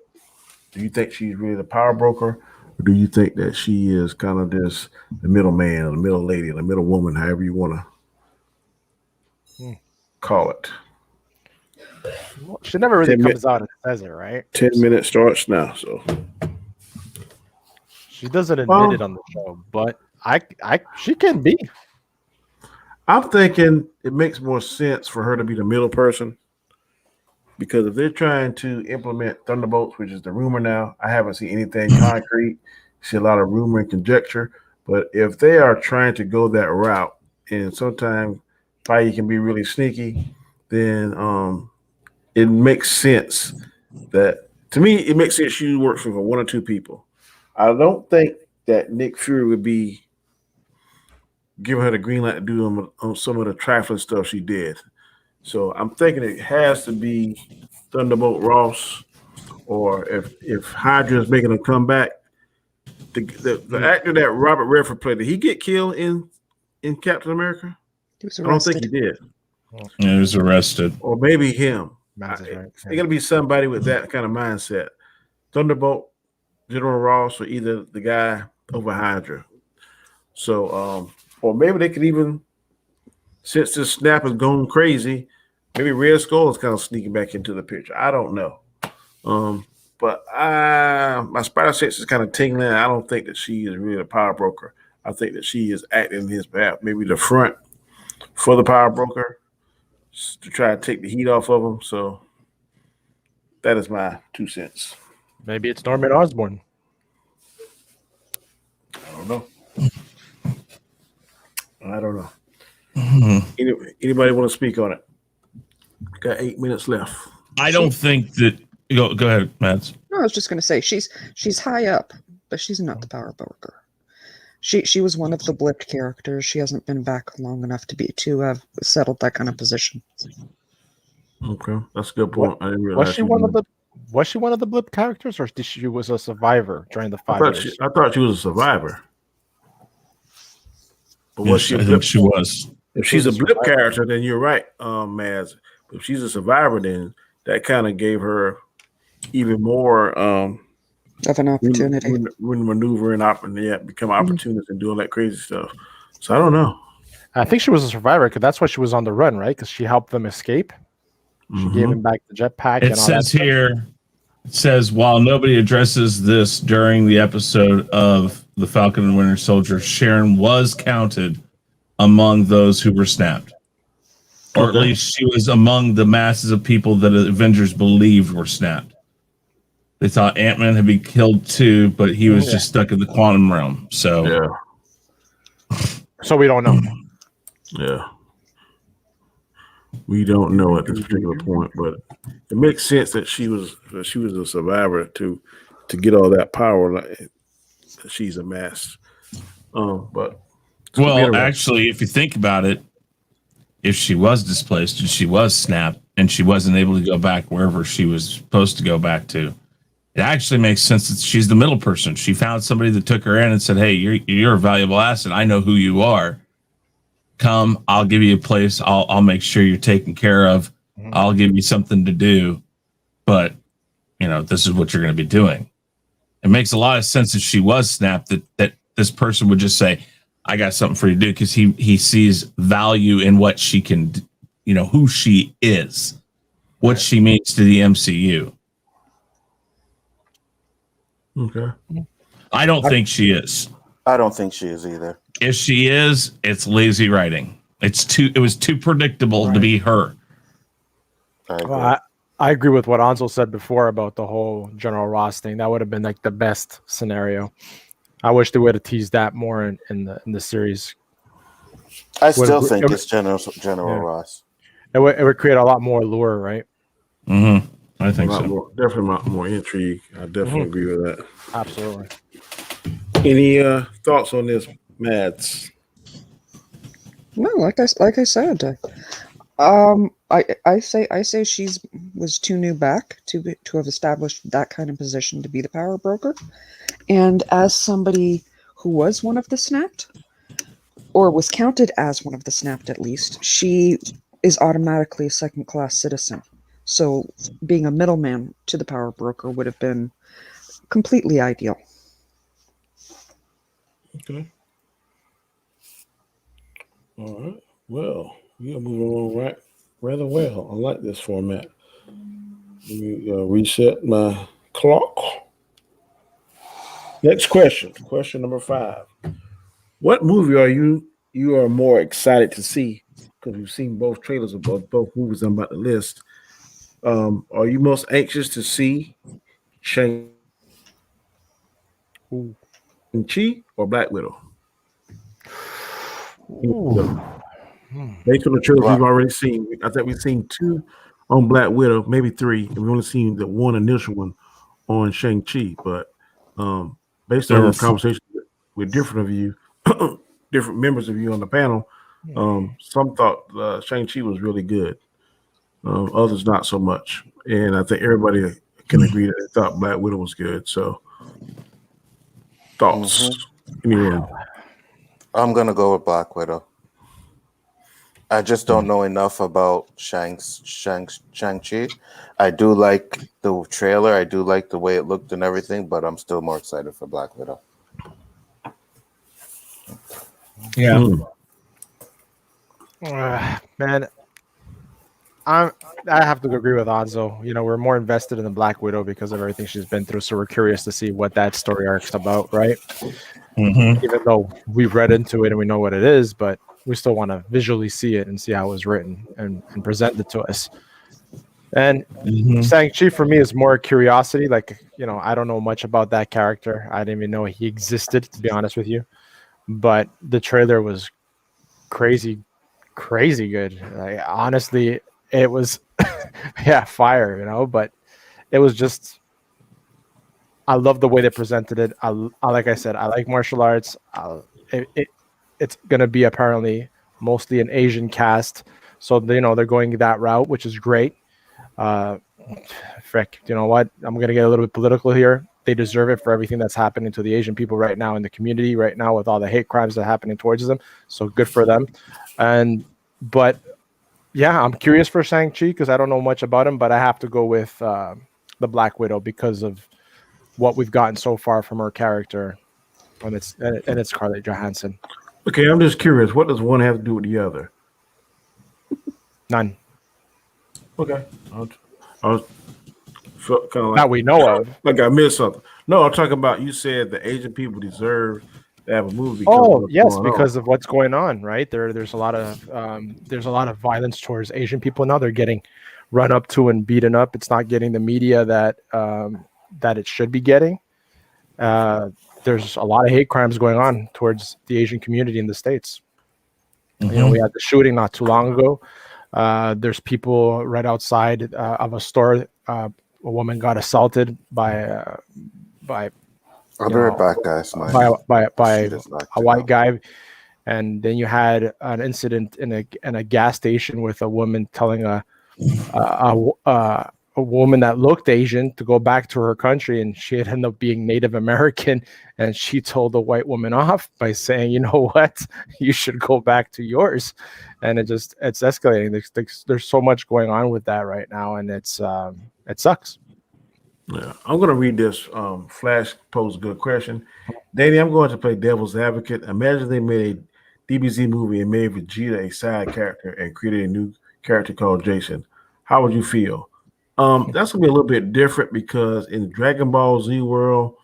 Speaker 1: Do you think she's really the power broker, or do you think that she is kind of just the middleman, or the middle lady, or the middle woman, however you want to call it?
Speaker 4: She never really
Speaker 1: 10
Speaker 4: comes out and says it, right?
Speaker 1: 10 minutes starts now, so
Speaker 4: She doesn't admit it on the show, but she can be.
Speaker 1: I'm thinking it makes more sense for her to be the middle person, because if they're trying to implement Thunderbolts, which is the rumor now, I haven't seen anything concrete. See a lot of rumor and conjecture, but if they are trying to go that route, and sometimes Feige can be really sneaky, then it makes sense that, to me, it makes sense she works for one or two people. I don't think that Nick Fury would be giving her the green light to do on some of the trifling stuff she did. So I'm thinking it has to be Thunderbolt Ross, or if Hydra is making a comeback. The actor that Robert Redford played, did he get killed in Captain America?
Speaker 2: He was
Speaker 1: I don't think
Speaker 2: arrested.
Speaker 1: he did.
Speaker 5: He was arrested.
Speaker 1: Or maybe him.
Speaker 4: Matt's is right.
Speaker 1: It's got to be somebody with that kind of mindset. Thunderbolt, General Ross, or either the guy over Hydra. So, or maybe they could even, since this snap has gone crazy, maybe Red Skull is kind of sneaking back into the picture. I don't know. But my spider sense is kind of tingling. I don't think that she is really a power broker. I think that she is acting in his behalf, maybe the front for the power broker to try to take the heat off of him. So that is my 2 cents.
Speaker 4: Maybe it's Norman Osborn.
Speaker 1: I don't know. I don't know.
Speaker 5: Mm-hmm.
Speaker 1: Anybody want to speak on it? Got 8 minutes left.
Speaker 5: I don't think that. Go ahead, Matt.
Speaker 2: No, I was just going to say she's high up, but she's not the power broker. She was one of the blipped characters. She hasn't been back long enough to have settled that kind of position.
Speaker 1: Okay, that's a good point. I didn't realize
Speaker 4: Was she one of the blip characters, or did she was a survivor during the 5 years?
Speaker 1: I thought she was a survivor. But was she?
Speaker 5: I think she was.
Speaker 1: If she's a blip character, then you're right, Maz. If she's a survivor, then that kind of gave her even more
Speaker 2: Of an opportunity.
Speaker 1: room maneuvering, become opportunist and doing that crazy stuff. So I don't know.
Speaker 4: I think she was a survivor because that's why she was on the run, right? Because she helped them escape. She gave him back the jetpack.
Speaker 5: It says here, it says, while nobody addresses this during the episode of The Falcon and Winter Soldier, Sharon was counted among those who were snapped. Or at least she was among the masses of people that the Avengers believed were snapped. They thought Ant-Man had been killed too, but he was just stuck in the quantum realm. So,
Speaker 4: So we don't know.
Speaker 1: Yeah. We don't know at this particular point, but it makes sense that she was a survivor to get all that power that she's amassed. But
Speaker 5: well, actually, if you think about it, if she was displaced and she was snapped and she wasn't able to go back wherever she was supposed to go back to, it actually makes sense that she's the middle person. She found somebody that took her in and said, "Hey, you're a valuable asset. I know who you are. Come, I'll give you a place. I'll make sure you're taken care of. I'll give you something to do. But, this is what you're going to be doing." It makes a lot of sense if she was snapped that this person would just say, I got something for you to do, because he sees value in what she can, who she is, what she means to the MCU.
Speaker 1: Okay.
Speaker 5: I don't think she is.
Speaker 3: I don't think she is either.
Speaker 5: If she is, it's lazy writing. It was too predictable to be her.
Speaker 3: I agree.
Speaker 4: Well, I agree with what Anzo said before about the whole General Ross thing. That would have been like the best scenario. I wish they would have teased that more in the series.
Speaker 3: I still
Speaker 4: Would-
Speaker 3: think
Speaker 4: it-
Speaker 3: it's General
Speaker 4: Yeah.
Speaker 3: Ross.
Speaker 4: It would create a lot more allure, right?
Speaker 5: Mm-hmm. I
Speaker 1: A
Speaker 5: think
Speaker 1: lot
Speaker 5: so.
Speaker 1: more, definitely a lot more intrigue. I definitely
Speaker 4: Mhm.
Speaker 1: agree with that.
Speaker 4: Absolutely.
Speaker 1: Any thoughts on this, Mads?
Speaker 2: No, like I said, I say she's was too new back to have established that kind of position to be the power broker, and as somebody who was one of the snapped, or was counted as one of the snapped at least, she is automatically a second-class citizen. So being a middleman to the power broker would have been completely ideal.
Speaker 1: Okay. All right. Well, we are moving along rather well. I like this format. Let me reset my clock. Next question. Question number 5. What movie you are more excited to see? Because we've seen both trailers of both movies I'm about to list. Are you most anxious to see Shang-Chi
Speaker 4: Ooh.
Speaker 1: or Black Widow?
Speaker 4: Ooh.
Speaker 1: Based on the trailers
Speaker 3: Black,
Speaker 1: we've already seen, I think we've seen 2 on Black Widow, maybe 3, and we've only seen the one initial one on Shang-Chi. But based
Speaker 5: There
Speaker 1: on
Speaker 5: were
Speaker 1: the conversation with different of you, different members of you on the panel, some thought Shang-Chi was really good. Others not so much. And I think everybody can agree that they thought Black Widow was good. So thoughts? Anyone?
Speaker 3: I'm gonna go with Black Widow. I just don't know enough about Shang-Chi. I do like the trailer. I do like the way it looked and everything, but I'm still more excited for Black Widow.
Speaker 5: Yeah.
Speaker 4: Man, I have to agree with Anzo. We're more invested in the Black Widow because of everything she's been through, so we're curious to see what that story arc's about, right?
Speaker 5: Mm-hmm.
Speaker 4: Even though we've read into it and we know what it is, but we still want to visually see it and see how it was written and presented to us. And
Speaker 5: Mm-hmm.
Speaker 4: Shang-Chi for me is more curiosity. Like, I don't know much about that character. I didn't even know he existed, to be honest with you. But the trailer was crazy good. Like, honestly, it was fire, but it was just, I love the way they presented it. I like I said, I like martial arts. It's gonna be apparently mostly an Asian cast, so they're going that route, which is great. Uh, Frick, you know what? I'm gonna get a little bit political here. They deserve it for everything that's happening to the Asian people right now in the community, right now with all the hate crimes that are happening towards them. So good for them. But yeah, I'm curious for Shang-Chi because I don't know much about him, but I have to go with the Black Widow because of what we've gotten so far from her character, and it's Scarlett Johansson.
Speaker 1: Okay, I'm just curious. What does one have to do with the other?
Speaker 4: None
Speaker 1: Okay. I was felt kind of
Speaker 4: that we know of.
Speaker 1: like I missed something. No, I'm talking about you said the Asian people deserve to have a movie because of
Speaker 4: Oh
Speaker 1: what's
Speaker 4: yes,
Speaker 1: going
Speaker 4: because
Speaker 1: on.
Speaker 4: of what's going on, right? There's a lot of violence towards Asian people now. They're getting run up to and beaten up. It's not getting the media that it should be getting. There's a lot of hate crimes going on towards the Asian community in the States.
Speaker 5: Mm-hmm.
Speaker 4: We had the shooting not too long ago. There's people right outside of a store. A woman got assaulted by
Speaker 3: I'll
Speaker 4: you
Speaker 3: be right
Speaker 4: know
Speaker 3: back, guys. My
Speaker 4: by
Speaker 3: sheet is locked
Speaker 4: a
Speaker 3: to
Speaker 4: white
Speaker 3: go.
Speaker 4: guy, and then you had an incident in a gas station with a woman telling a woman that looked Asian to go back to her country, and she had ended up being Native American, and she told the white woman off by saying, "You know what? You should go back to yours," and it's escalating. There's so much going on with that right now, and it sucks.
Speaker 1: Yeah, I'm going to read this. Flash posed a good question. Danny, I'm going to play devil's advocate. Imagine they made a DBZ movie and made Vegeta a side character and created a new character called Jason. How would you feel? That's going to be a little bit different because in Dragon Ball Z world,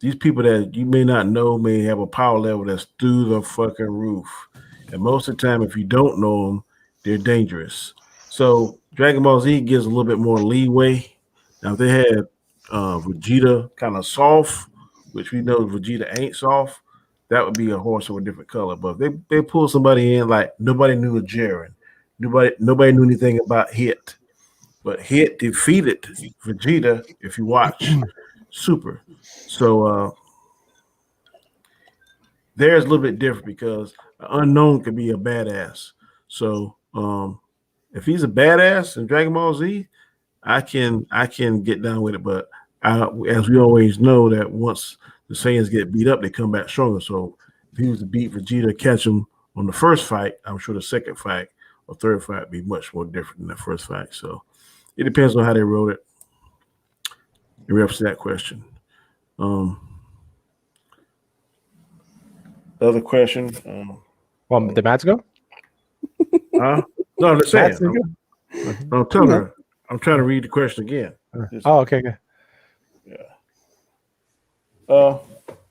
Speaker 1: these people that you may not know may have a power level that's through the fucking roof. And most of the time, if you don't know them, they're dangerous. So Dragon Ball Z gives a little bit more leeway. Now, if they had Vegeta kind of soft, which we know Vegeta ain't soft, that would be a horse of a different color. But if they pull somebody in like nobody knew of Jiren, nobody knew anything about Hit, but Hit defeated Vegeta. If you watch Super, so there's a little bit different because an unknown could be a badass. So if he's a badass in Dragon Ball Z, I can get down with it. But as we always know, that once the Saiyans get beat up, they come back stronger. So if he was to beat Vegeta, catch him on the first fight, I'm sure the second fight or third fight would be much more different than the first fight. So it depends on how they wrote it. In reference to that question. The other question.
Speaker 4: Well, did Mads go?
Speaker 1: No, I'm just saying.
Speaker 4: Mads did go?
Speaker 1: I'm telling her. I'm trying to read the question again.
Speaker 4: Oh, okay, good.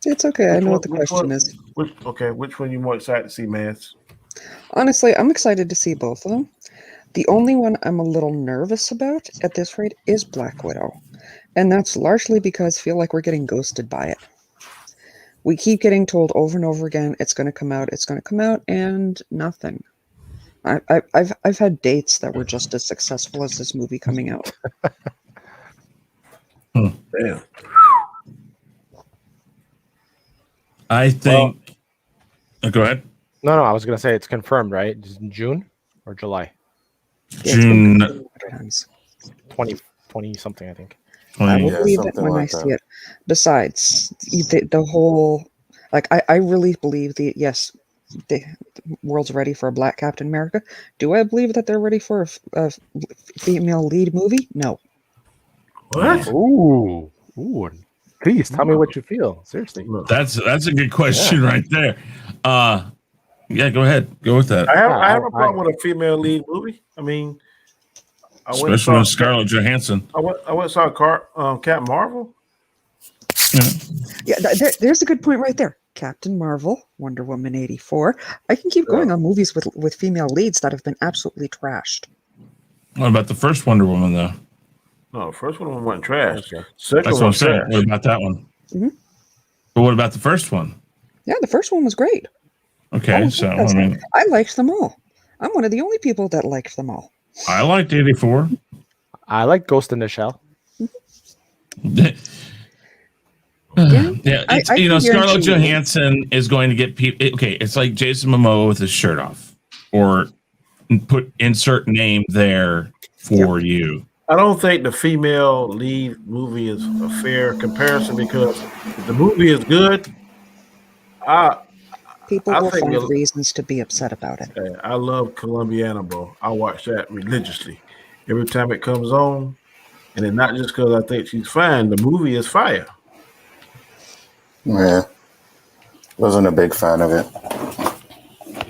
Speaker 2: It's okay. I know what the question is.
Speaker 1: Which one you more excited to see, Mads?
Speaker 2: Honestly, I'm excited to see both of them. The only one I'm a little nervous about at this rate is Black Widow. And that's largely because I feel like we're getting ghosted by it. We keep getting told over and over again, it's going to come out, and nothing. I've had dates that were just as successful as this movie coming out.
Speaker 1: Damn.
Speaker 5: I think. Go ahead.
Speaker 4: No, I was gonna say it's confirmed, right? It's in June or July,
Speaker 5: June
Speaker 4: 20 something, I think.
Speaker 2: I
Speaker 5: 20.
Speaker 2: will believe it
Speaker 3: something
Speaker 2: when I
Speaker 3: like
Speaker 2: see
Speaker 3: that.
Speaker 2: it. Besides, the whole, like, I really believe the world's ready for a Black Captain America. Do I believe that they're ready for a female lead movie? No.
Speaker 1: What?
Speaker 4: Ooh. Please tell me what you feel. Seriously.
Speaker 1: No.
Speaker 5: That's a good question right there. Yeah, go ahead. Go with that.
Speaker 1: I have a problem with a female lead movie. I mean,
Speaker 5: Especially with Scarlett Johansson.
Speaker 1: I went and saw Captain Marvel.
Speaker 2: Yeah, there's a good point right there. Captain Marvel, Wonder Woman 84. I can keep going on movies with female leads that have been absolutely trashed.
Speaker 5: What about the first Wonder Woman, though?
Speaker 1: No, the first one wasn't trash.
Speaker 4: Okay.
Speaker 1: Second
Speaker 5: That's
Speaker 1: one
Speaker 5: what I'm
Speaker 1: was
Speaker 5: saying.
Speaker 1: trash.
Speaker 5: What about that one?
Speaker 2: Mhm.
Speaker 5: But what about the first one?
Speaker 2: Yeah, the first one was great.
Speaker 5: Okay, so I mean,
Speaker 2: I liked them all. I'm one of the only people that liked them all.
Speaker 5: I liked 84.
Speaker 4: I like Ghost in the Shell.
Speaker 5: Yeah, it's,
Speaker 2: I can
Speaker 5: Scarlett
Speaker 2: guarantee you-
Speaker 5: Johansson is going to get people. Okay, it's like Jason Momoa with his shirt off, or insert name there for you.
Speaker 1: I don't think the female lead movie is a fair comparison because if the movie is good,
Speaker 2: People
Speaker 1: I
Speaker 2: will
Speaker 1: think
Speaker 2: find reasons to be upset about it.
Speaker 1: I love Colombiana, bro. I watch that religiously every time it comes on, and it's not just because I think she's fine. The movie is fire.
Speaker 3: Yeah. Wasn't a big fan of it.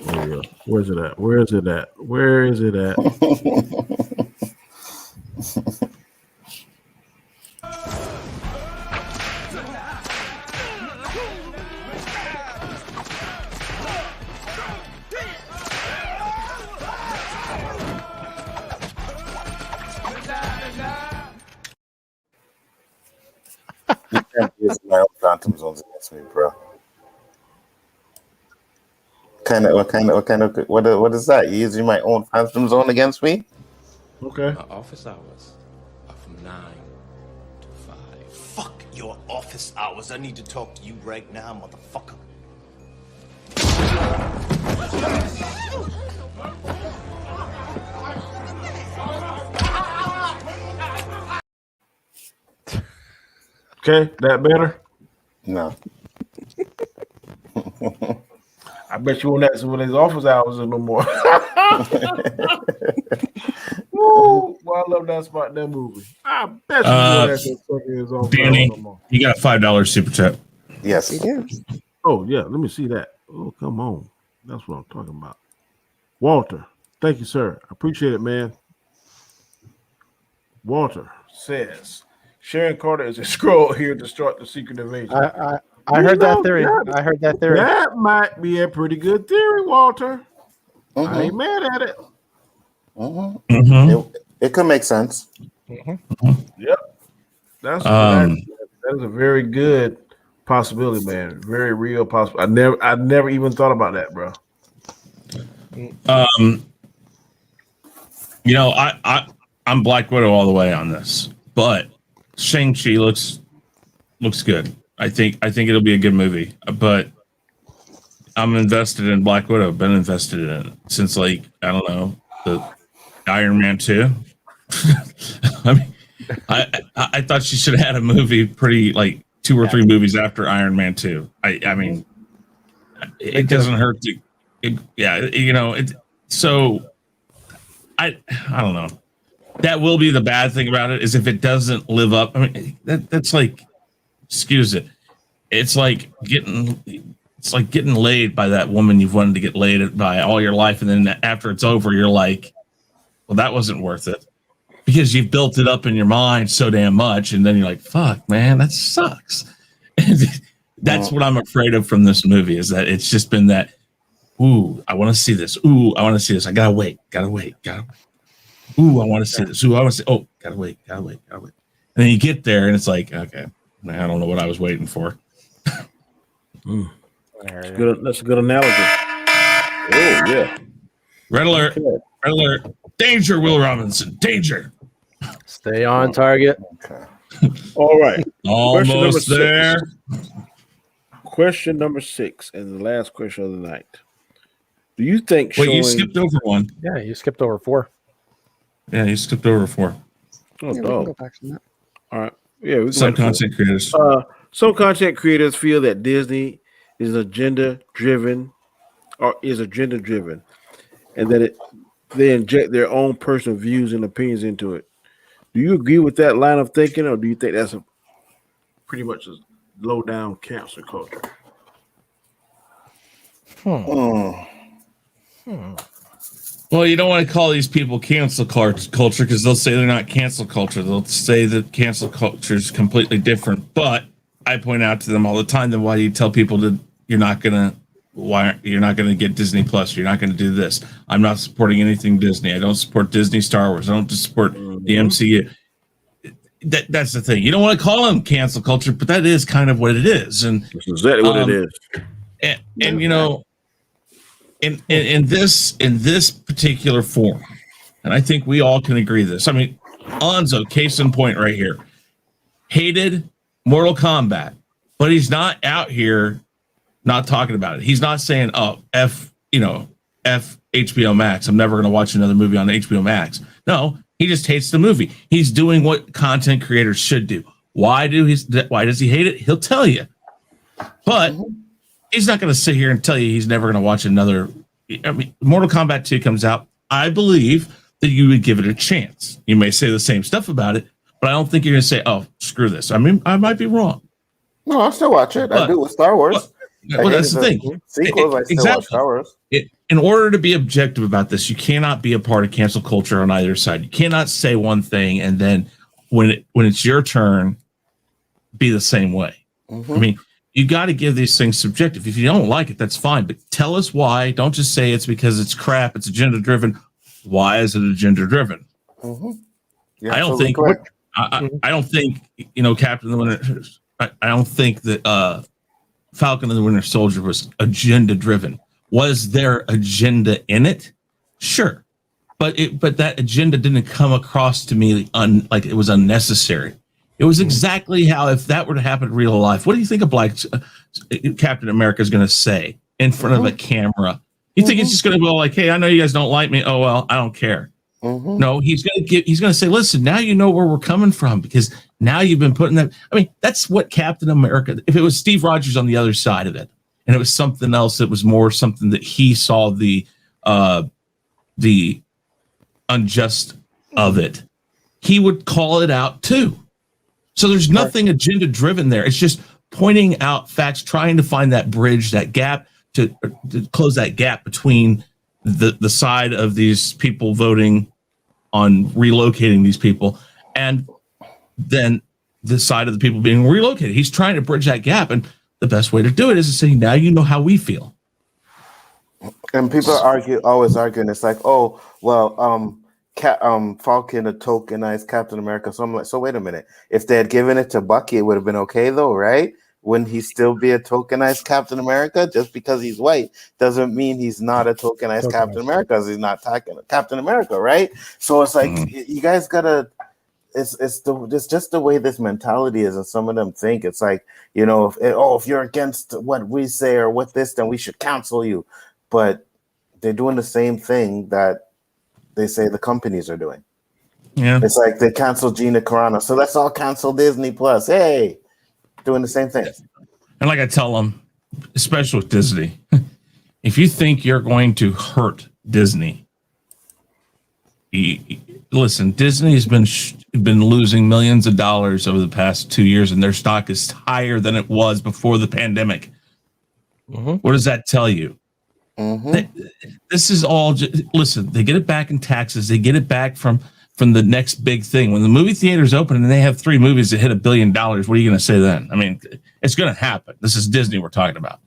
Speaker 1: There you go. Where's it at? Where is it at? Where is it at?
Speaker 3: You can't use my own phantom zones against me, bro. What is that? You using my own phantom zone against me?
Speaker 1: Okay.
Speaker 7: My office hours are from 9 to 5.
Speaker 6: Fuck your office hours. I need to talk to you right now, motherfucker.
Speaker 1: Okay, that better?
Speaker 3: No.
Speaker 1: I bet you won't ask when his office hours are no more. Woo, what I love that's about that movie. I bet you know that's that sucker is on
Speaker 5: Danny,
Speaker 1: no more.
Speaker 5: you got a $5 super chat.
Speaker 3: Yes.
Speaker 2: We do.
Speaker 1: Oh yeah, let me see that. Oh, come on. That's what I'm talking about. Walter, thank you, sir. I appreciate it, man. Walter says Sharon Carter is a scroll here to start the secret invasion.
Speaker 4: I heard that theory. I heard that theory.
Speaker 1: That might be a pretty good theory, Walter.
Speaker 3: Mm-hmm.
Speaker 1: I ain't mad at it.
Speaker 3: Mm-hmm.
Speaker 5: Mm-hmm.
Speaker 3: It could make sense.
Speaker 1: Yep. That is a very good possibility, man. Very real possibility. I never even thought about that, bro.
Speaker 5: You know, I'm Black Widow all the way on this, but Shang-Chi looks good. I think it'll be a good movie, but I'm invested in Black Widow. Been invested in it since, like, I don't know, the Iron Man 2. I mean, I thought she should have had a movie pretty like 2 or 3 movies after Iron Man 2. I mean, it doesn't hurt to, you know, it. So I don't know. That will be the bad thing about it is if it doesn't live up. I mean, that's like, excuse it. It's like getting laid by that woman you've wanted to get laid by all your life, and then after it's over, you're like, well, that wasn't worth it because you've built it up in your mind so damn much, and then you're like, fuck, man, that sucks. That's what I'm afraid of from this movie is that it's just been that, ooh, I want to see this. Ooh, I want to see this. I gotta wait. Ooh, I want to see this. Ooh, I want to see. Oh, gotta wait. And then you get there, and it's like, okay, man, I don't know what I was waiting for.
Speaker 1: That's a good analogy. Oh yeah.
Speaker 5: Red alert! Red alert! Danger, Will Robinson! Danger!
Speaker 4: Stay on target.
Speaker 3: Okay.
Speaker 1: All right.
Speaker 5: Almost there.
Speaker 1: Question number 6, and the last question of the night. Do you think
Speaker 5: Wait,
Speaker 1: showing...
Speaker 5: you skipped over one.
Speaker 4: Yeah, you skipped over 4.
Speaker 5: Yeah, you skipped over 4.
Speaker 1: Oh,
Speaker 2: Yeah, we can go back from that.
Speaker 1: all right. Yeah, we can
Speaker 5: Some
Speaker 1: go back to
Speaker 5: content creators.
Speaker 1: some content creators feel that Disney is agenda driven, and that they inject their own personal views and opinions into it. Do you agree with that line of thinking, or do you think that's pretty much a low down cancel culture?
Speaker 5: Well, you don't want to call these people cancel culture because they'll say they're not cancel culture. They'll say that cancel culture is completely different. But I point out to them all the time, then why do you tell people that you're not gonna get Disney Plus? You're not gonna do this. I'm not supporting anything Disney. I don't support Disney Star Wars. I don't support the MCU. That's the thing. You don't want to call them cancel culture, but that is kind of what it is. And
Speaker 1: That's exactly what it is.
Speaker 5: and you know, in this particular form, and I think we all can agree this. I mean, Anzo, case in point, right here, hated Mortal Kombat, but he's not out here not talking about it. He's not saying, "Oh, F HBO Max. I'm never going to watch another movie on HBO Max." No, he just hates the movie. He's doing what content creators should do. Why does he hate it? He'll tell you, but he's not going to sit here and tell you he's never going to watch another. I mean, Mortal Kombat 2 comes out. I believe that you would give it a chance. You may say the same stuff about it, but I don't think you're going to say, "Oh, screw this." I mean, I might be wrong.
Speaker 3: No, I still watch it. I do with Star Wars.
Speaker 5: Well, that's the thing.
Speaker 3: Sequels, I still watch Star Wars.
Speaker 5: In order to be objective about this, you cannot be a part of cancel culture on either side. You cannot say one thing and then when it's your turn, be the same way. I mean, you got to give these things subjective. If you don't like it, that's fine. But tell us why. Don't just say it's because it's crap. It's agenda driven. Why is it agenda driven?
Speaker 3: Yeah,
Speaker 5: I don't think. I don't think Captain the Winter. I don't think that Falcon and the Winter Soldier was agenda driven. Was there agenda in it? Sure, but that agenda didn't come across to me like it was unnecessary. It was exactly how if that were to happen in real life. What do you think a Captain America is going to say in front of a camera? You think it's just going to go like, "Hey, I know you guys don't like me. Oh well, I don't care." No, he's going to say, "Listen, now you know where we're coming from because now you've been putting that." I mean, that's what Captain America. If it was Steve Rogers on the other side of it, and it was something else that was more something that he saw the unjust of it, he would call it out too. So there's nothing agenda driven there. It's just pointing out facts, trying to find that bridge, that gap to close that gap between the side of these people voting on relocating these people and then the side of the people being relocated. He's trying to bridge that gap. And the best way to do it is to say, now you know how we feel.
Speaker 3: And people always arguing. It's like, oh, well, Falcon a tokenized Captain America. So I'm like, so wait a minute. If they had given it to Bucky, it would have been okay, though, right? Wouldn't he still be a tokenized Captain America? Just because he's white doesn't mean he's not a tokenized Captain America, because he's not Captain America, right? So it's like you guys gotta. It's just the way this mentality is, and some of them think it's like, you know, if you're against what we say or what this, then we should cancel you. But they're doing the same thing that they say the companies are doing.
Speaker 5: Yeah,
Speaker 3: it's like they canceled Gina Carano, so let's all cancel Disney Plus. Hey, doing the same thing.
Speaker 5: And like I tell them, especially with Disney, if you think you're going to hurt Disney, listen, Disney has been losing millions of dollars over the past 2 years, and their stock is higher than it was before the pandemic. What does that tell you? This is all listen, they get it back in taxes, they get it back from the next big thing. When the movie theaters open and they have 3 movies that hit $1 billion, what are you going to say then? I mean, it's going to happen. This is Disney we're talking about.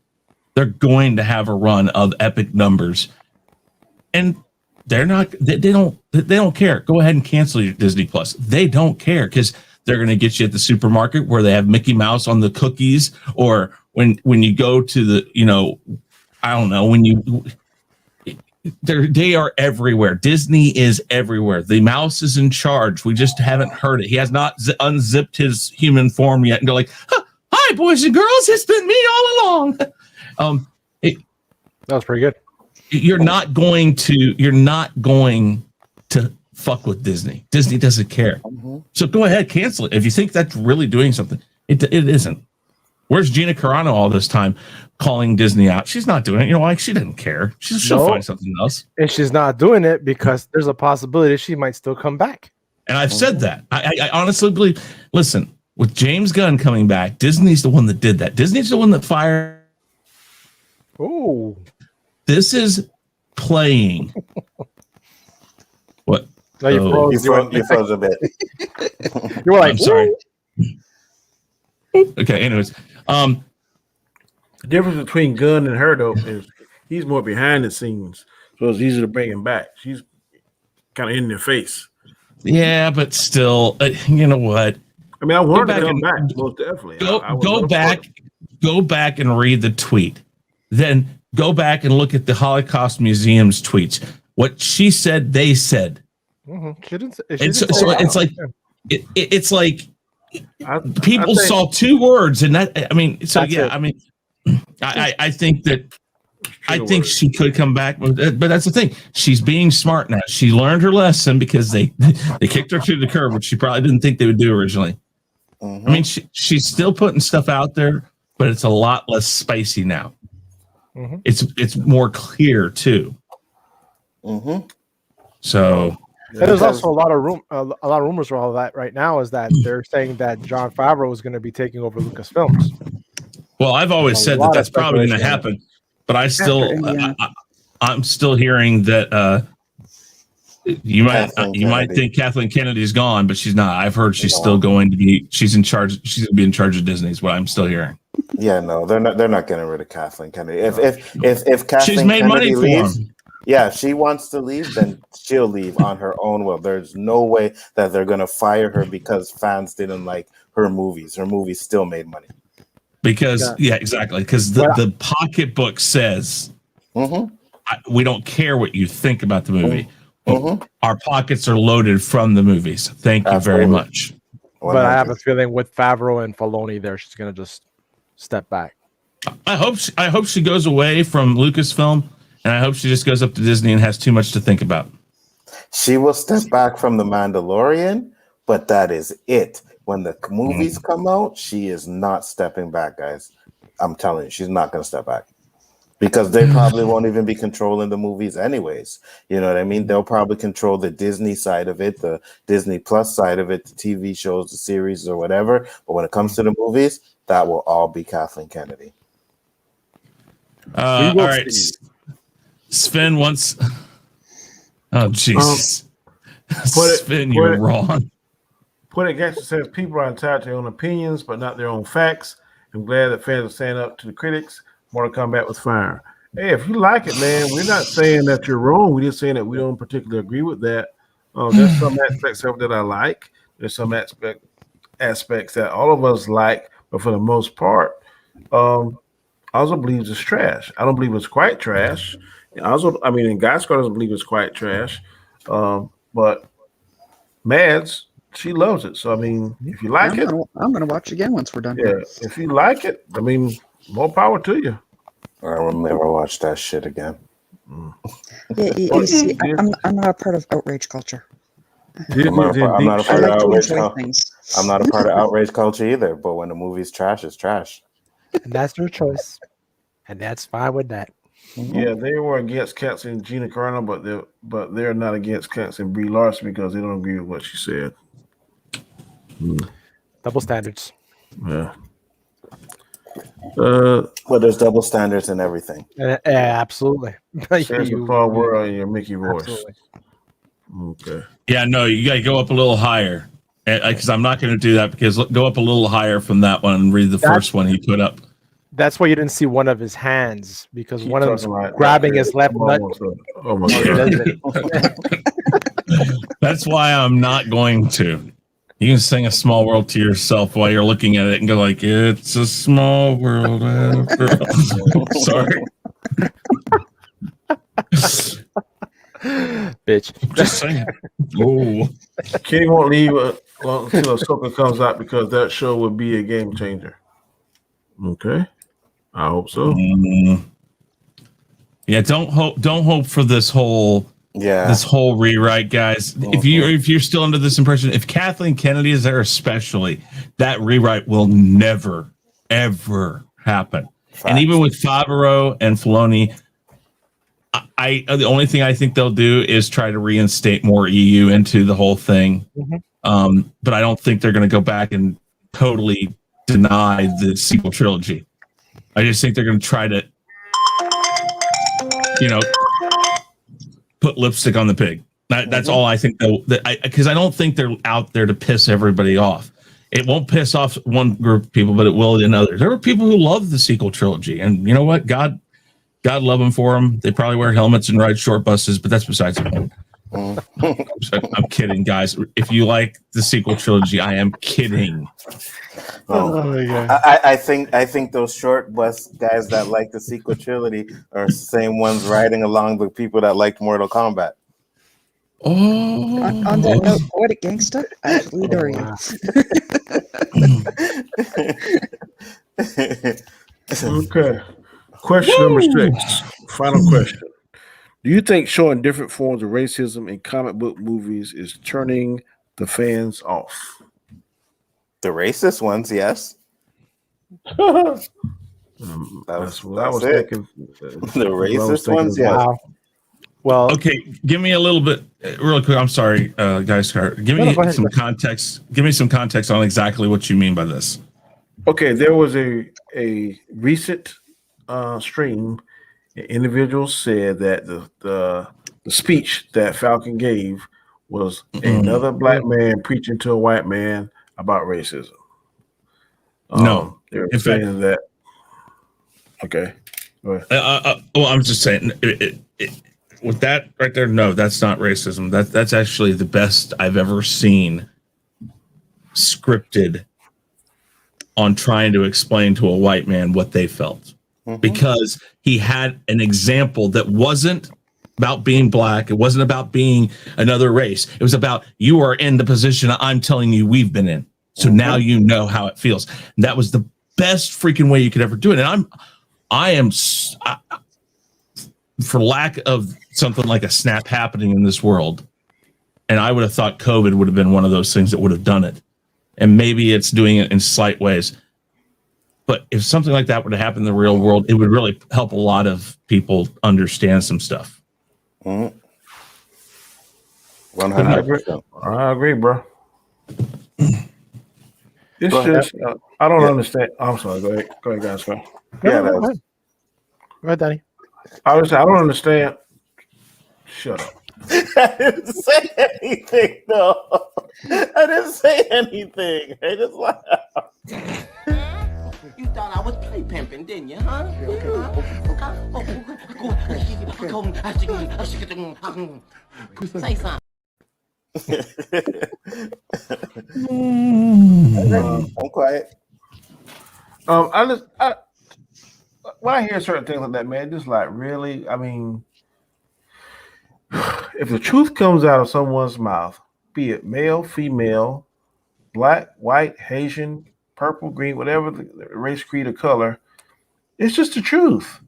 Speaker 5: They're going to have a run of epic numbers, and they don't care. Go ahead and cancel your Disney Plus. They don't care, because they're going to get you at the supermarket where they have Mickey Mouse on the cookies, or when you go to the, you know, I don't know, they are everywhere. Disney is everywhere. The mouse is in charge. We just haven't heard it. He has not unzipped his human form yet and go like, "Hi, boys and girls, it's been me all along."
Speaker 4: That was pretty good.
Speaker 5: You're not going to fuck with Disney. Disney doesn't care. So go ahead, cancel it. If you think that's really doing something, it isn't. Where's Gina Carano all this time calling Disney out? She's not doing it. You know why? She didn't care. She'll find something else.
Speaker 4: And she's not doing it because there's a possibility she might still come back.
Speaker 5: And I've said that. I honestly believe, listen, with James Gunn coming back, Disney's the one that did that. Disney's the one that fired.
Speaker 4: Oh.
Speaker 5: This is playing. What?
Speaker 4: No, you
Speaker 3: froze a bit.
Speaker 4: You were like,
Speaker 5: I'm sorry. Okay, anyways.
Speaker 1: The difference between Gunn and her, though, is he's more behind the scenes, so it's easier to bring him back. She's kind of in their face.
Speaker 5: Yeah, but still, you know what?
Speaker 1: I mean, I want her to come back, most definitely.
Speaker 5: Go back and read the tweet. Then go back and look at the Holocaust Museum's tweets. What she said, they said. It's like it's like people saw 2 words, and that. I mean, so yeah. I mean, I think that. I think she could come back, but that's the thing. She's being smart now. She learned her lesson because they kicked her to the curb, which she probably didn't think they would do originally. I mean, she's still putting stuff out there, but it's a lot less spicy now. It's more clear too. So,
Speaker 4: and there's also a lot of rumors for all that right now. Is that they're saying that Jon Favreau is going to be taking over Lucasfilms.
Speaker 5: Well, I've always said that that's probably going to happen. But I'm still hearing that you might think Kathleen Kennedy's gone, but she's not. I've heard she's still going to be. She's in charge. She's going to be in charge of Disney. Is what I'm still hearing.
Speaker 3: Yeah, no, they're not getting rid of Kathleen Kennedy. If Kathleen
Speaker 5: she's made
Speaker 3: Kennedy
Speaker 5: money for
Speaker 3: leaves,
Speaker 5: him.
Speaker 3: Yeah, she wants to leave, then she'll leave on her own will. There's no way that they're going to fire her because fans didn't like her movies. Her movies still made money.
Speaker 5: Because exactly. Because the pocketbook says we don't care what you think about the movie. Our pockets are loaded from the movies. Thank you very much.
Speaker 4: But I have a feeling with Favreau and Filoni there, she's gonna just step back.
Speaker 5: I hope she goes away from Lucasfilm, and I hope she just goes up to Disney and has too much to think about.
Speaker 3: She will step back from The Mandalorian, but that is it. When the movies come out, she is not stepping back, guys. I'm telling you, she's not going to step back. Because they probably won't even be controlling the movies anyways. You know what I mean? They'll probably control the Disney side of it, the Disney Plus side of it, the TV shows, the series, or whatever. But when it comes to the movies, that will all be Kathleen Kennedy.
Speaker 4: We
Speaker 5: All
Speaker 4: will
Speaker 5: right.
Speaker 4: see.
Speaker 5: Sven wants. Oh, Jesus.
Speaker 1: put it-
Speaker 5: Sven,
Speaker 1: put
Speaker 5: you're
Speaker 1: it-
Speaker 5: wrong.
Speaker 1: Put it against it says people are entitled to their own opinions, but not their own facts. I'm glad that fans are standing up to the critics. Mortal Kombat was fire. Hey, if you like it, man, we're not saying that you're wrong. We're just saying that we don't particularly agree with that. There's some aspects of it that I like. There's some aspects that all of us like, but for the most part, I also believe it's trash. I don't believe it's quite trash. And and Guy Scar doesn't believe it's quite trash. But Mads, she loves it. So if you like it,
Speaker 2: I'm gonna watch again once we're done.
Speaker 1: yeah, if you like it, more power to you.
Speaker 3: I will never watch that shit again.
Speaker 2: Yeah, you see, I'm not a part of outrage culture.
Speaker 3: I'm not a
Speaker 2: I
Speaker 3: part
Speaker 2: like
Speaker 3: of
Speaker 2: to
Speaker 3: outrage
Speaker 2: enjoy
Speaker 3: culture.
Speaker 2: things.
Speaker 3: I'm not a part of outrage culture either. But when the movie's trash, it's trash.
Speaker 4: And that's their choice. And that's fine with that.
Speaker 1: Yeah, they were against canceling Gina Carano, but they're not against canceling Brie Larson because they don't agree with what she said.
Speaker 4: Double standards.
Speaker 1: Yeah.
Speaker 3: But there's double standards in everything.
Speaker 4: Yeah, absolutely.
Speaker 1: There's a far world in your Mickey voice.
Speaker 4: Absolutely.
Speaker 1: Okay.
Speaker 5: Yeah, no, you got to go up a little higher. Because I'm not going to do that, because go up a little higher from that one and read the first one he put up.
Speaker 4: That's why you didn't see one of his hands, because
Speaker 1: Keep
Speaker 4: one of them's
Speaker 1: talking like
Speaker 4: grabbing
Speaker 1: that.
Speaker 4: his left nut.
Speaker 1: Oh my
Speaker 4: Oh, he
Speaker 1: God.
Speaker 4: doesn't.
Speaker 5: That's why I'm not going to. You can sing A Small World to yourself while you're looking at it and go like, it's a small world after all. Sorry.
Speaker 4: Bitch.
Speaker 5: Just saying. Oh.
Speaker 1: Kenny won't leave until Ahsoka comes out because that show would be a game changer. Okay. I hope so.
Speaker 5: Yeah, don't hope for this whole rewrite, guys. If you're still under this impression, if Kathleen Kennedy is there, especially, that rewrite will never ever happen. Facts. And even with Favreau and Filoni, the only thing I think they'll do is try to reinstate more EU into the whole thing. But I don't think they're going to go back and totally deny the sequel trilogy. I just think they're going to try to, put lipstick on the pig. That's all I think. Because I don't think they're out there to piss everybody off. It won't piss off one group of people, but it will in others. There are people who love the sequel trilogy, and you know what? God love them for them. They probably wear helmets and ride short buses, but that's besides the point. I'm kidding, guys. If you like the sequel trilogy, I am kidding.
Speaker 3: I think those short bus guys that like the sequel trilogy are the same ones riding along with people that like Mortal Kombat.
Speaker 2: On that note, Khaotic Gangsta, I actually adore you.
Speaker 1: Okay. Question number 6. Final question. Do you think showing different forms of racism in comic book movies is turning the fans off?
Speaker 3: The racist ones, yes.
Speaker 1: That's what I was thinking.
Speaker 3: The racist ones, yes.
Speaker 4: Wow. Well,
Speaker 5: okay, give me a little bit, real quick. I'm sorry, guys. Give me some context. Give me some context on exactly what you mean by this.
Speaker 1: Okay, there was a recent stream. An individual said that the speech that Falcon gave was another black man preaching to a white man about racism.
Speaker 5: No,
Speaker 1: they're saying that. Okay.
Speaker 5: I'm just saying. With that right there, no, that's not racism. That's actually the best I've ever seen scripted on trying to explain to a white man what they felt. Because he had an example that wasn't about being black. It wasn't about being another race. It was about, you are in the position I'm telling you we've been in. So now you know how it feels. And that was the best freaking way you could ever do it. And I am, for lack of something like a snap happening in this world, and I would have thought COVID would have been one of those things that would have done it. And maybe it's doing it in slight ways. But if something like that were to happen in the real world, it would really help a lot of people understand some stuff.
Speaker 3: Mm-hmm.
Speaker 1: I agree.
Speaker 3: 100%.
Speaker 1: I agree, bro. It's
Speaker 3: Go ahead.
Speaker 1: just I don't
Speaker 3: Yeah,
Speaker 1: understand. I'm sorry. Go ahead, guys. Go.
Speaker 4: No,
Speaker 3: yeah,
Speaker 4: no, no, go
Speaker 3: that's
Speaker 4: ahead. Go ahead, Danny.
Speaker 1: I don't understand. Shut up.
Speaker 3: I didn't say anything, though. I didn't say anything. I just laughed.
Speaker 6: You thought I was play pimping, didn't you, huh? Say something.
Speaker 3: I'm quiet.
Speaker 1: When I hear certain things like that, man, just like really, I mean, if the truth comes out of someone's mouth, be it male, female, black, white, Haitian, purple, green, whatever the race, creed, or color, it's just the truth.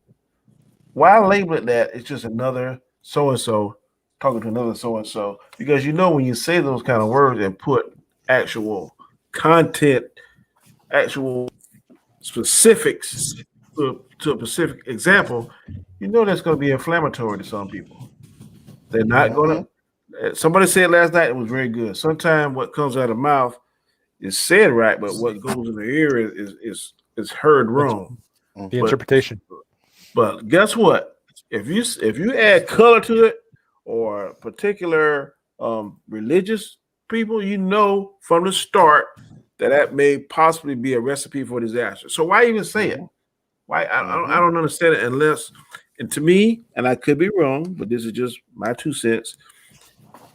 Speaker 1: Why label it that? It's just another so and so talking to another so and so. Because when you say those kind of words and put actual content, actual specifics to a specific example, that's going to be inflammatory to some people. They're not going to. Somebody said last night it was very good. Sometimes what comes out of the mouth is said right, but what goes in the ear is heard wrong.
Speaker 4: The interpretation.
Speaker 1: But guess what? If you add color to it or particular religious people, from the start that may possibly be a recipe for disaster. So why even say it? Why I don't understand it unless, and to me, and I could be wrong, but this is just my 2 cents.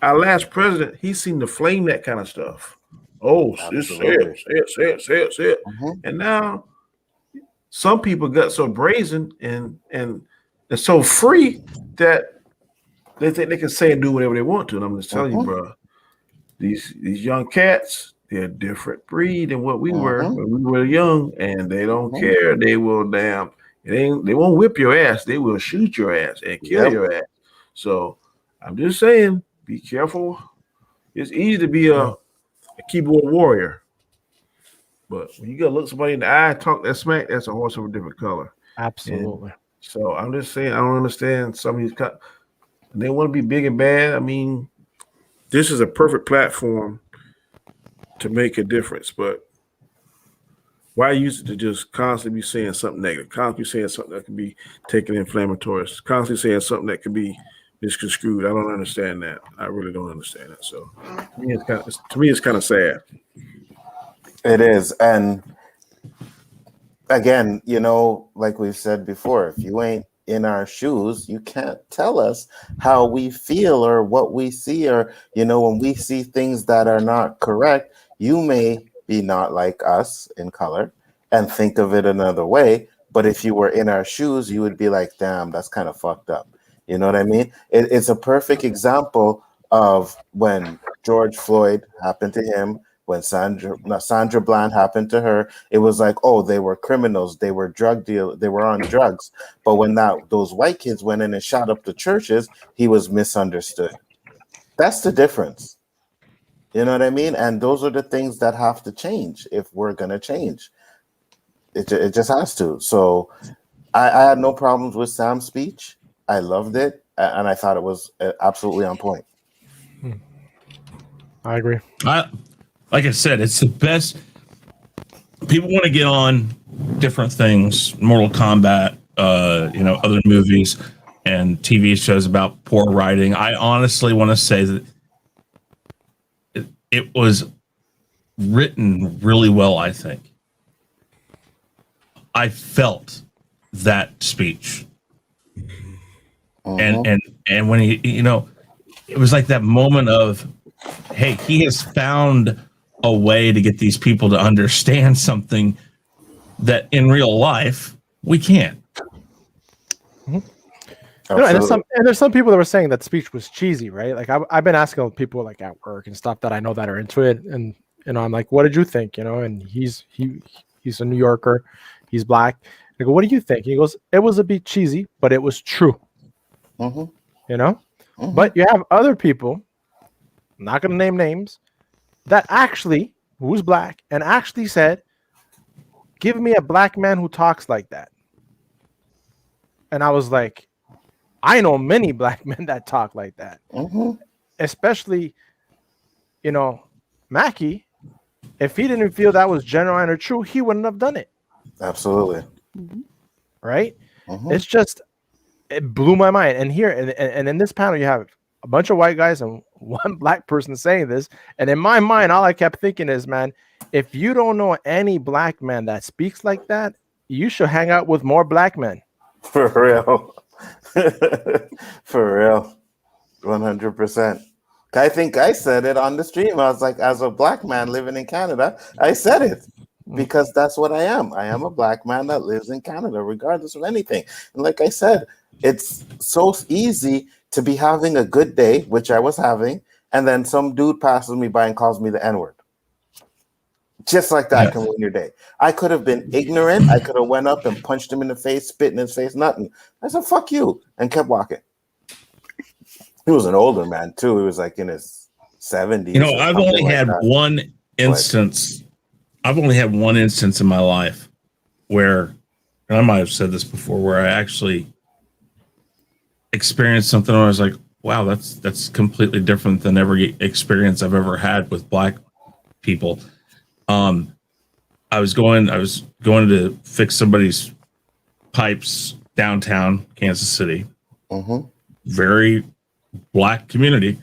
Speaker 1: Our last president, he seemed to flame that kind of stuff. Oh, just say it. And now some people got so brazen and so free that they think they can say and do whatever they want to. And I'm just telling you, bro, these young cats, they're a different breed than what we were when we were young, and they don't care. They will they won't whip your ass. They will shoot your ass and kill your ass. So I'm just saying, be careful. It's easy to be a keyboard warrior, but when you gotta look somebody in the eye, talk that smack, that's a horse of a different color.
Speaker 4: Absolutely.
Speaker 1: And so I'm just saying, I don't understand some of these. They want to be big and bad. I mean, this is a perfect platform to make a difference, but why use it to just constantly be saying something negative, constantly saying something that can be taken inflammatory, constantly saying something that can be misconstrued? I don't understand that. I really don't understand that. So to me, it's kind of sad.
Speaker 3: It is. And again, like we've said before, if you ain't in our shoes, you can't tell us how we feel or what we see, or when we see things that are not correct, you may be not like us in color and think of it another way, but if you were in our shoes, you would be like, damn, that's kind of fucked up. You know what I mean? It's a perfect example of when George Floyd happened to him, when Sandra Bland happened to her. It was like, oh, they were criminals, they were drug dealers, they were on drugs. But when those white kids went in and shot up the churches, he was misunderstood. That's the difference. You know what I mean? And those are the things that have to change if we're going to change. It just has to. So I had no problems with Sam's speech. I loved it. And I thought it was absolutely on point.
Speaker 4: I agree.
Speaker 5: Like I said, it's the best. People want to get on different things, Mortal Kombat, other movies and TV shows about poor writing. I honestly want to say that it was written really well, I think. I felt that speech. And when he, it was like that moment of, hey, he has found a way to get these people to understand something that in real life we can't.
Speaker 4: And there's some people that were saying that speech was cheesy, right? Like I've been asking people like at work and stuff that I know that are into it, and I'm like, what did you think? And he's a New Yorker, he's black. I go, what do you think? He goes, it was a bit cheesy, but it was true. But you have other people, I'm not gonna name names, that actually who's black and actually said, give me a black man who talks like that. And I was like, I know many black men that talk like that, especially, Mackie. If he didn't feel that was genuine or true, he wouldn't have done it.
Speaker 3: Absolutely.
Speaker 4: Right? It's just, it blew my mind. And here, and in this panel, you have a bunch of white guys and one black person saying this. And in my mind, all I kept thinking is, man, if you don't know any black man that speaks like that, you should hang out with more black men.
Speaker 3: For real. For real. 100%. I think I said it on the stream. I was like, as a black man living in Canada, I said it because that's what I am. I am a black man that lives in Canada, regardless of anything. And like I said, it's so easy to be having a good day, which I was having, and then some dude passes me by and calls me the N-word. Just like that can ruin your day. I could have been ignorant. I could have went up and punched him in the face, spit in his face, nothing. I said, fuck you, and kept walking. He was an older man, too. He was like in his 70s.
Speaker 5: I've only had one instance. I've only had one instance in my life where, and I might have said this before, where I actually experienced something where I was like, wow, that's completely different than every experience I've ever had with black people. I was going to fix somebody's pipes downtown Kansas City. Very black community.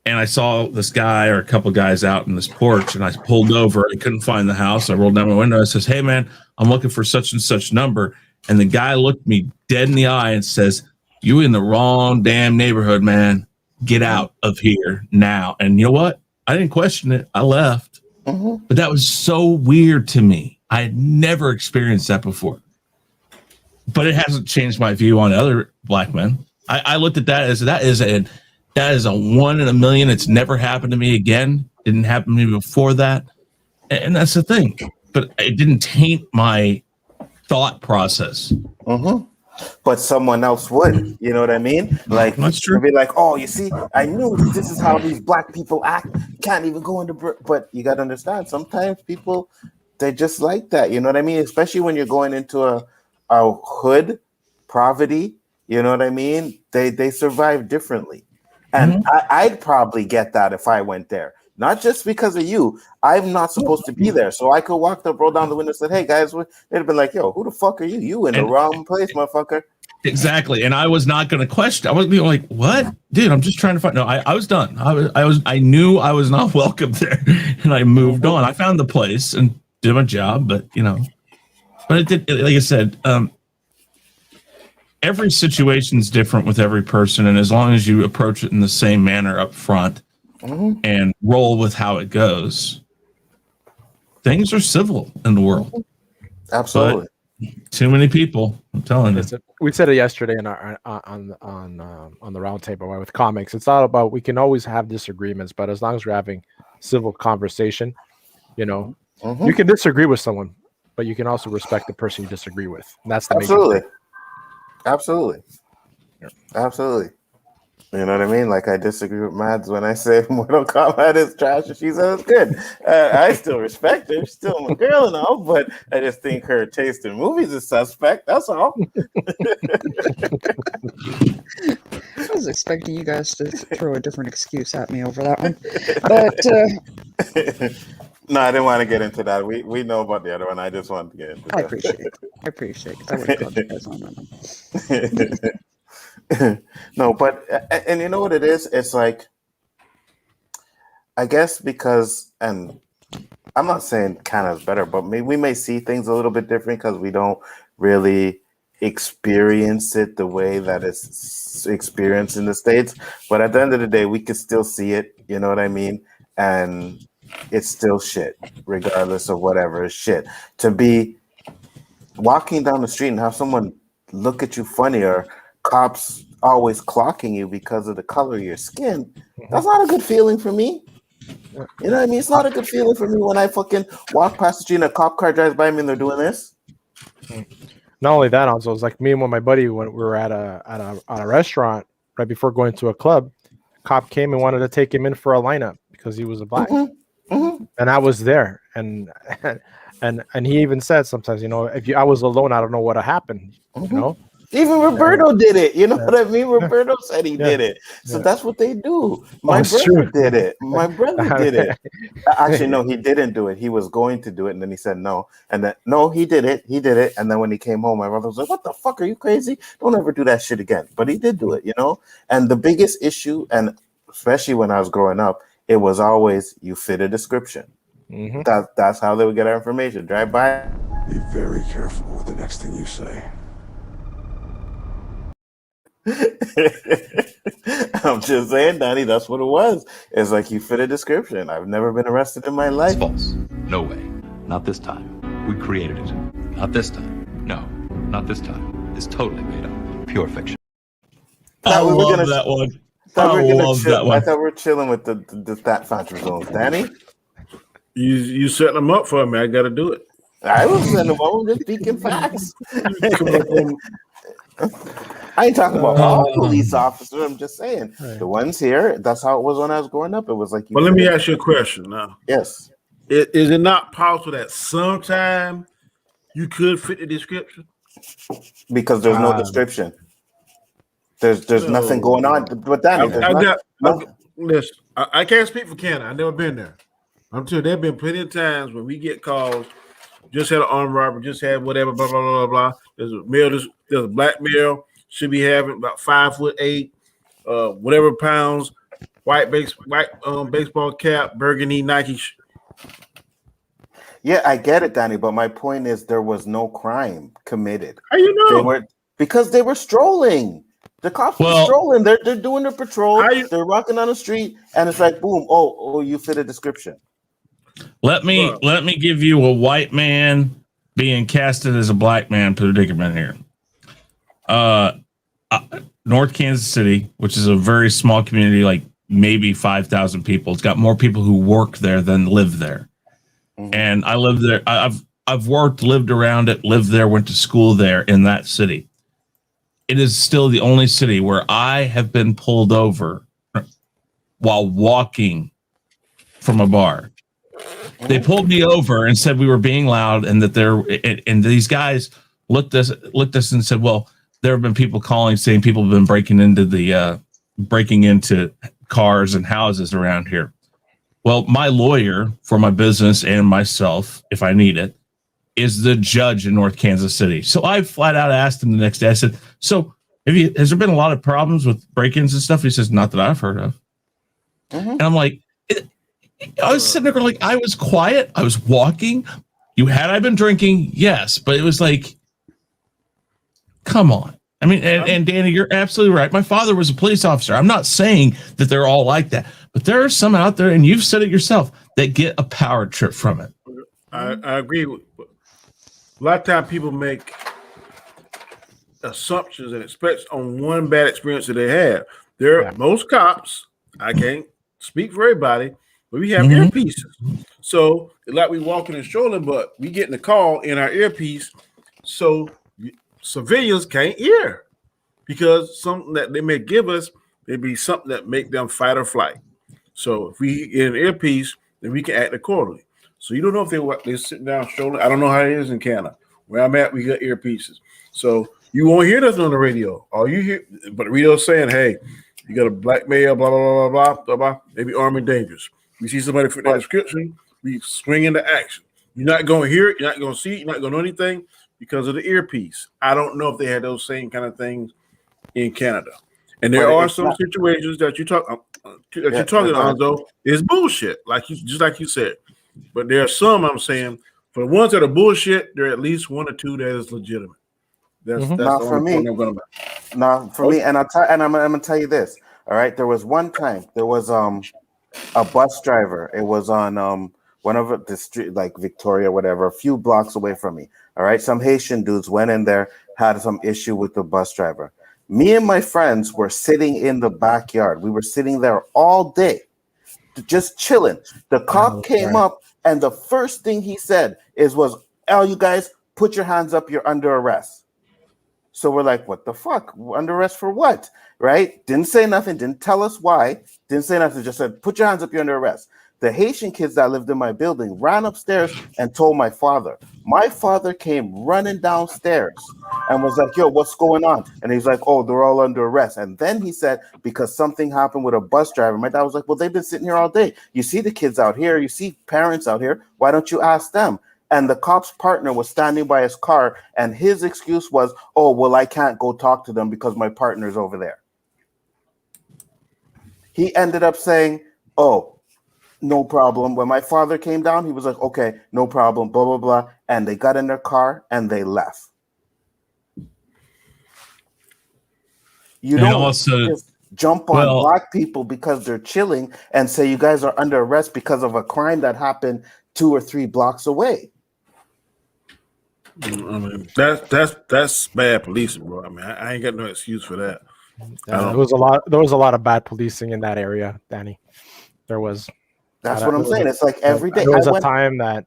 Speaker 5: And I saw this guy or a couple guys out in this porch, and I pulled over. I couldn't find the house. I rolled down my window. I says, hey man, I'm looking for such and such number. And the guy looked me dead in the eye and says, you in the wrong damn neighborhood, man. Get out of here now. And you know what? I didn't question it. I left. But that was so weird to me. I had never experienced that before. But it hasn't changed my view on other black men. I looked at that as that is a 1 in a million. It's never happened to me again. Didn't happen to me before that. And that's the thing. But it didn't taint my thought process.
Speaker 3: But someone else would, you know what I mean? Like,
Speaker 5: that's true.
Speaker 3: Be like, oh, you see, I knew this is how these black people act. Can't even go into, but you got to understand, sometimes people, they're just like that. You know what I mean? Especially when you're going into a hood, poverty. You know what I mean? They survive differently, and I'd probably get that if I went there. Not just because of you. I'm not supposed to be there. So I could walk up, roll down the window, and said, hey guys, they'd have been like, yo, who the fuck are you? You in the wrong place, motherfucker.
Speaker 5: Exactly. And I was not going to question. I was being like, what? Dude, I'm just trying to find. No, I was done. I knew I was not welcome there. And I moved on. I found the place and did my job, but but it did, like I said, every situation is different with every person. And as long as you approach it in the same manner up front, and roll with how it goes, things are civil in the world.
Speaker 3: Absolutely.
Speaker 5: But too many people, I'm telling you.
Speaker 4: We said it yesterday in our on the round table with comics. It's all about, we can always have disagreements, but as long as we're having civil conversation, you can disagree with someone, but you can also respect the person you disagree with. And that's the
Speaker 3: absolutely. You know what I mean? Like, I disagree with Mads when I say Mortal Kombat is trash and she says it's good. I still respect her. She's still my girl and all, but I just think her taste in movies is suspect. That's all.
Speaker 2: I was expecting you guys to throw a different excuse at me over that one. But
Speaker 3: no, I didn't want to get into that. We know about the other one. I just wanted to get into that.
Speaker 2: I appreciate it. I would have called you guys on that one.
Speaker 3: No, but and you know what it is? It's like, I guess because, and I'm not saying Canada's better, but we may see things a little bit different because we don't really experience it the way that it's experienced in the States. But at the end of the day, we can still see it. You know what I mean? And it's still shit, regardless of whatever is shit. To be walking down the street and have someone look at you funny, or cops always clocking you because of the color of your skin, that's not a good feeling for me. You know what I mean? It's not a good feeling for me when I fucking walk past the street and a cop car drives by me and they're doing this.
Speaker 4: Not only that, also, it was like me and my buddy when we were at a restaurant right before going to a club. Cop came and wanted to take him in for a lineup because he was a black, and I was there, and And he even said sometimes, if I was alone, I don't know what happened.
Speaker 3: Even Roberto did it. You know what I mean? Roberto said he
Speaker 4: Yeah.
Speaker 3: did it. So
Speaker 4: Yeah.
Speaker 3: that's what they do.
Speaker 4: Oh,
Speaker 3: My
Speaker 4: it's
Speaker 3: brother
Speaker 4: true.
Speaker 3: did it. My brother did it. Actually, no, he didn't do it. He was going to do it, and then he said no. And then no, he did it. He did it. And then when he came home, my brother was like, "What the fuck? Are you crazy? Don't ever do that shit again." But he did do it, And the biggest issue, and especially when I was growing up, it was always you fit a description.
Speaker 4: Mhm.
Speaker 3: That's how they would get our information. Drive by.
Speaker 8: Be very careful with the next thing you say.
Speaker 3: I'm just saying, Danny, that's what it was. It's like you fit a description. I've never been arrested in my life.
Speaker 9: It's false. No way. Not this time. We created it. Not this time. No, not this time. It's totally made up. Pure fiction.
Speaker 5: I
Speaker 3: we were
Speaker 5: love
Speaker 3: gonna-
Speaker 5: that one.
Speaker 3: I
Speaker 5: I love that
Speaker 3: I
Speaker 5: one.
Speaker 3: thought we were chilling with the Fat Phantom zones. Danny,
Speaker 1: You set them up for me. I got to do it.
Speaker 3: I was in the moment just speaking facts.
Speaker 1: Come up on-
Speaker 3: I ain't talking about all
Speaker 5: Uh,
Speaker 3: police officers. I'm just saying
Speaker 4: Right.
Speaker 3: the ones here. That's how it was when I was growing up. It was like,
Speaker 1: But let me ask you a question now.
Speaker 3: yes,
Speaker 1: Is it not possible that sometime you could fit the description?
Speaker 3: because there's no description. There's nothing going on. But Danny,
Speaker 1: Listen, I can't speak for Canada. I've never been there. I'm telling you, there have been plenty of times when we get calls, just had an armed robbery, just had whatever, blah, blah, blah, blah, blah. There's a black male, should be having about 5'8", whatever pounds, white baseball cap, burgundy Nike.
Speaker 3: Yeah, I get it, Danny. But my point is, there was no crime committed.
Speaker 1: How you know?
Speaker 3: Because they were strolling. The cops were strolling. They're doing their patrol. They're walking on the street, and it's like, boom! Oh, you fit a description.
Speaker 5: Let me give you a white man being casted as a black man predicament here. North Kansas City, which is a very small community, like maybe 5,000 people. It's got more people who work there than live there. Mm-hmm. And I live there. I've worked, lived around it, lived there, went to school there in that city. It is still the only city where I have been pulled over while walking from a bar. They pulled me over and said we were being loud, and that and these guys looked us and said, "Well, there have been people calling saying people have been breaking into cars and houses around here." Well, my lawyer for my business and myself, if I need it, is the judge in North Kansas City. So I flat out asked him the next day. I said, "So has there been a lot of problems with break-ins and stuff?" He says, "Not that I've heard of." Mm-hmm. And I'm like, I was sitting there going, like, I was quiet. I was walking. Had I been drinking? Yes. But it was like, come on. I mean, and Danny, you're absolutely right. My father was a police officer. I'm not saying that they're all like that, but there are some out there, and you've said it yourself, that get a power trip from it.
Speaker 1: I agree. A lot of times people make assumptions and expects on one bad experience that they have. Most cops, I can't speak for everybody, but we have earpieces. So like we walking and strolling, but we getting the call in our earpiece, so civilians can't hear because something that they may give us may be something that make them fight or flight. So if we get an earpiece, then we can act accordingly. So you don't know if they're sitting down strolling. I don't know how it is in Canada. Where I'm at, we got earpieces. So you won't hear nothing on the radio. All you hear, but the radio saying, "Hey, you got a black male, blah, blah, blah, blah, blah, blah, maybe armed and dangerous." We see somebody fit that description, we swing into action. You're not going to hear it. You're not going to see it. You're not going to know anything because of the earpiece. I don't know if they had those same kind of things in Canada. And there are some situations that you're talking, Anzo, is bullshit, just like you said. But there are some, I'm saying, for the ones that are bullshit, there are at least one or two that is legitimate. That's
Speaker 3: not for me. Not for me. And I'm gonna tell you this. All right. There was one time there was a bus driver. It was on one of the street, like Victoria, whatever, a few blocks away from me. All right. Some Haitian dudes went in there, had some issue with the bus driver. Me and my friends were sitting in the backyard. We were sitting there all day, just chilling. The cop came up, and the first thing he said was, "Oh, you guys, put your hands up. You're under arrest." So we're like, "What the fuck? Under arrest for what?" Right? Didn't say nothing. Didn't tell us why. Didn't say nothing. Just said, "Put your hands up. You're under arrest." The Haitian kids that lived in my building ran upstairs and told my father. My father came running downstairs and was like, yo, what's going on? And he's like, oh, they're all under arrest. And then he said, because something happened with a bus driver. My dad was like, well, they've been sitting here all day. You see the kids out here. You see parents out here. Why don't you ask them? And the cop's partner was standing by his car, and his excuse was, oh, well, I can't go talk to them because my partner's over there. He ended up saying, oh, no problem. When my father came down, he was like, okay, no problem, blah, blah, blah. And they got in their car and they left. You
Speaker 5: And
Speaker 3: don't
Speaker 5: also,
Speaker 3: just jump on black people because they're chilling and say you guys are under arrest because of a crime that happened 2 or 3 blocks away.
Speaker 1: I mean, that's bad policing, bro. I mean, I ain't got no excuse for that.
Speaker 4: There was a lot of bad policing in that area, Danny. There was.
Speaker 3: That's what I'm saying. It's like every day.
Speaker 4: There was a time that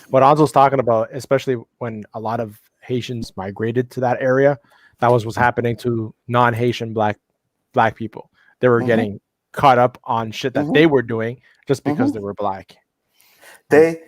Speaker 4: what Anzo's talking about, especially when a lot of Haitians migrated to that area, that was what's happening to non-Haitian black people. They were getting caught up on shit that they were doing just because they were black.
Speaker 3: They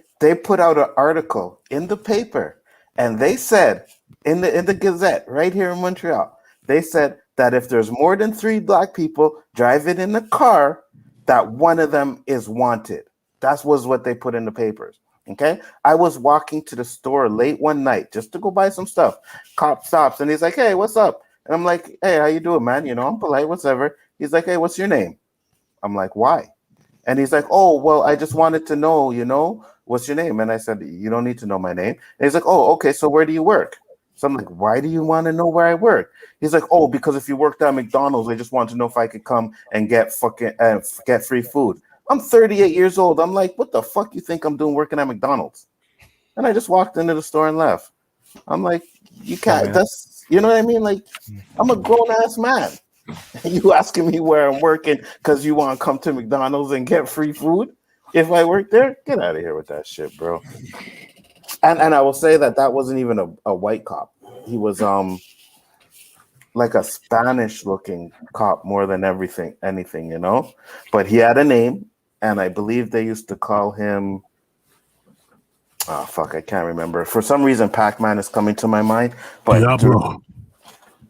Speaker 3: put out an article in the paper, and they said in the Gazette right here in Montreal, they said that if there's more than 3 black people driving in a car, that one of them is wanted. That was what they put in the papers. Okay. I was walking to the store late one night just to go buy some stuff. Cop stops and he's like, hey, what's up? And I'm like, hey, how you doing, man? You know, I'm polite, whatever. He's like, hey, what's your name? I'm like, why? And he's like, oh, well, I just wanted to know, you know, what's your name? And I said, you don't need to know my name. And he's like, oh, okay, so where do you work? So I'm like, why do you want to know where I work? He's like, oh, because if you worked at McDonald's, I just want to know if I could come and get free food. I'm 38 years old. I'm like, what the fuck you think I'm doing working at McDonald's? And I just walked into the store and left. I'm like, you can't, that's, you know what I mean? Like, I'm a grown ass man. You asking me where I'm working because you want to come to McDonald's and get free food? If I work there, get out of here with that shit, bro. And I will say that wasn't even a white cop. He was like a Spanish looking cop more than anything, you know. But he had a name, and I believe they used to call him. Oh fuck, I can't remember. For some reason, Pac-Man is coming to my mind, but
Speaker 1: Diablo.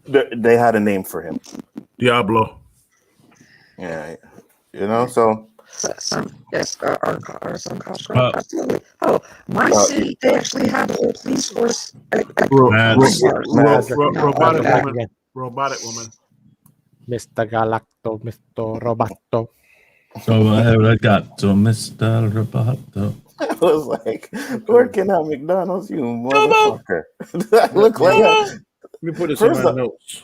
Speaker 3: They had a name for him.
Speaker 1: Diablo.
Speaker 3: Yeah, you know. So
Speaker 2: yes, our some cops. Absolutely. Oh, my city, they actually have a whole police force.
Speaker 1: Robotic woman.
Speaker 4: Mr. Galacto, Mr. Roboto.
Speaker 5: So I got to Mr. Roboto.
Speaker 3: I was like, working at McDonald's, you motherfucker. Do I look like
Speaker 1: Let me put this in my notes.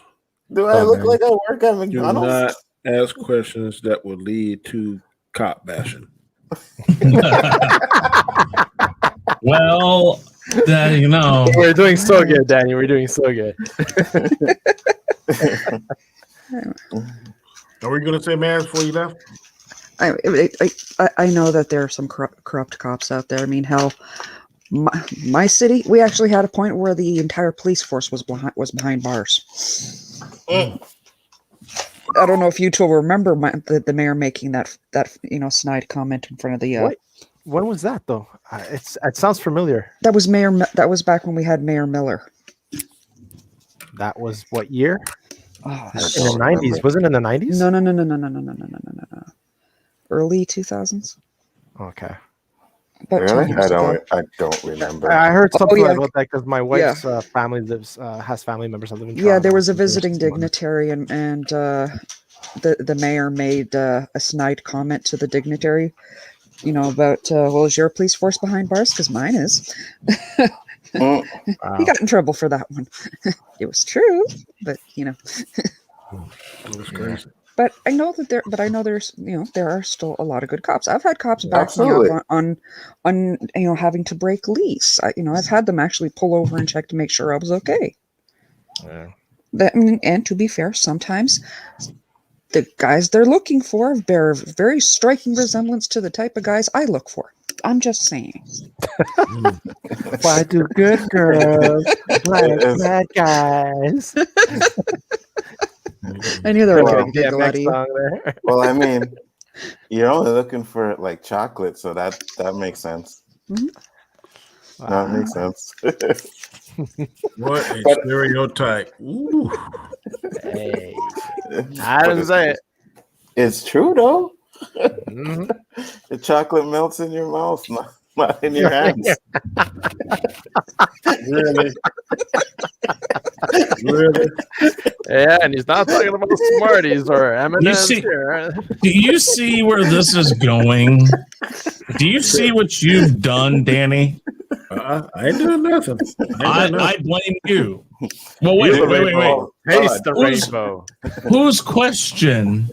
Speaker 3: Do I look like I work at McDonald's?
Speaker 1: Do not ask questions that will lead to cop bashing.
Speaker 5: Well, you know,
Speaker 4: we're doing so good, Danny. We're doing so good.
Speaker 1: Are we going to say man before you left?
Speaker 2: I know that there are some corrupt cops out there. I mean, hell, my city, we actually had a point where the entire police force was behind bars. I don't know if you two remember the mayor making that snide comment in front of the.
Speaker 4: When was that though? It sounds familiar.
Speaker 2: That was That was back when we had Mayor Miller.
Speaker 4: That was what year?
Speaker 2: Oh,
Speaker 4: in the 90s. Wasn't it in the 90s?
Speaker 2: No. Early 2000s.
Speaker 4: Okay.
Speaker 3: Really? I don't remember.
Speaker 4: I heard something about that because my wife's family has family members that live in Toronto.
Speaker 2: Yeah, there was a visiting dignitary, and the mayor made a snide comment to the dignitary, about well, is your police force behind bars? Because mine is.
Speaker 3: Wow.
Speaker 2: He got in trouble for that one. It was true, but
Speaker 1: That's crazy.
Speaker 2: But I know there's there are still a lot of good cops. I've had cops back me up on having to break lease. I've had them actually pull over and check to make sure I was okay.
Speaker 4: Yeah.
Speaker 2: And to be fair, sometimes the guys they're looking for bear a very striking resemblance to the type of guys I look for. I'm just saying.
Speaker 4: Why do good girls like bad guys?
Speaker 2: I knew they were going to giggle at you.
Speaker 3: Well, I mean, You're only looking for like chocolate, so that makes sense.
Speaker 2: Mhm.
Speaker 3: That makes sense.
Speaker 1: What a
Speaker 3: But
Speaker 1: stereotype. Ooh.
Speaker 4: Hey,
Speaker 3: but
Speaker 4: I didn't say it.
Speaker 3: it's true though.
Speaker 4: Mhm.
Speaker 3: The chocolate melts in your mouth, not in your hands.
Speaker 1: Really? Really?
Speaker 4: Yeah, and he's not talking about Smarties or
Speaker 5: You
Speaker 4: M&M's
Speaker 5: see,
Speaker 4: here.
Speaker 5: do you see where this is going? Do you see what you've done, Danny?
Speaker 1: I ain't doing nothing.
Speaker 5: I blame you. Well,
Speaker 3: Feel the
Speaker 5: wait.
Speaker 3: rainbow.
Speaker 4: Taste the
Speaker 5: Who's-
Speaker 4: rainbow.
Speaker 5: Whose question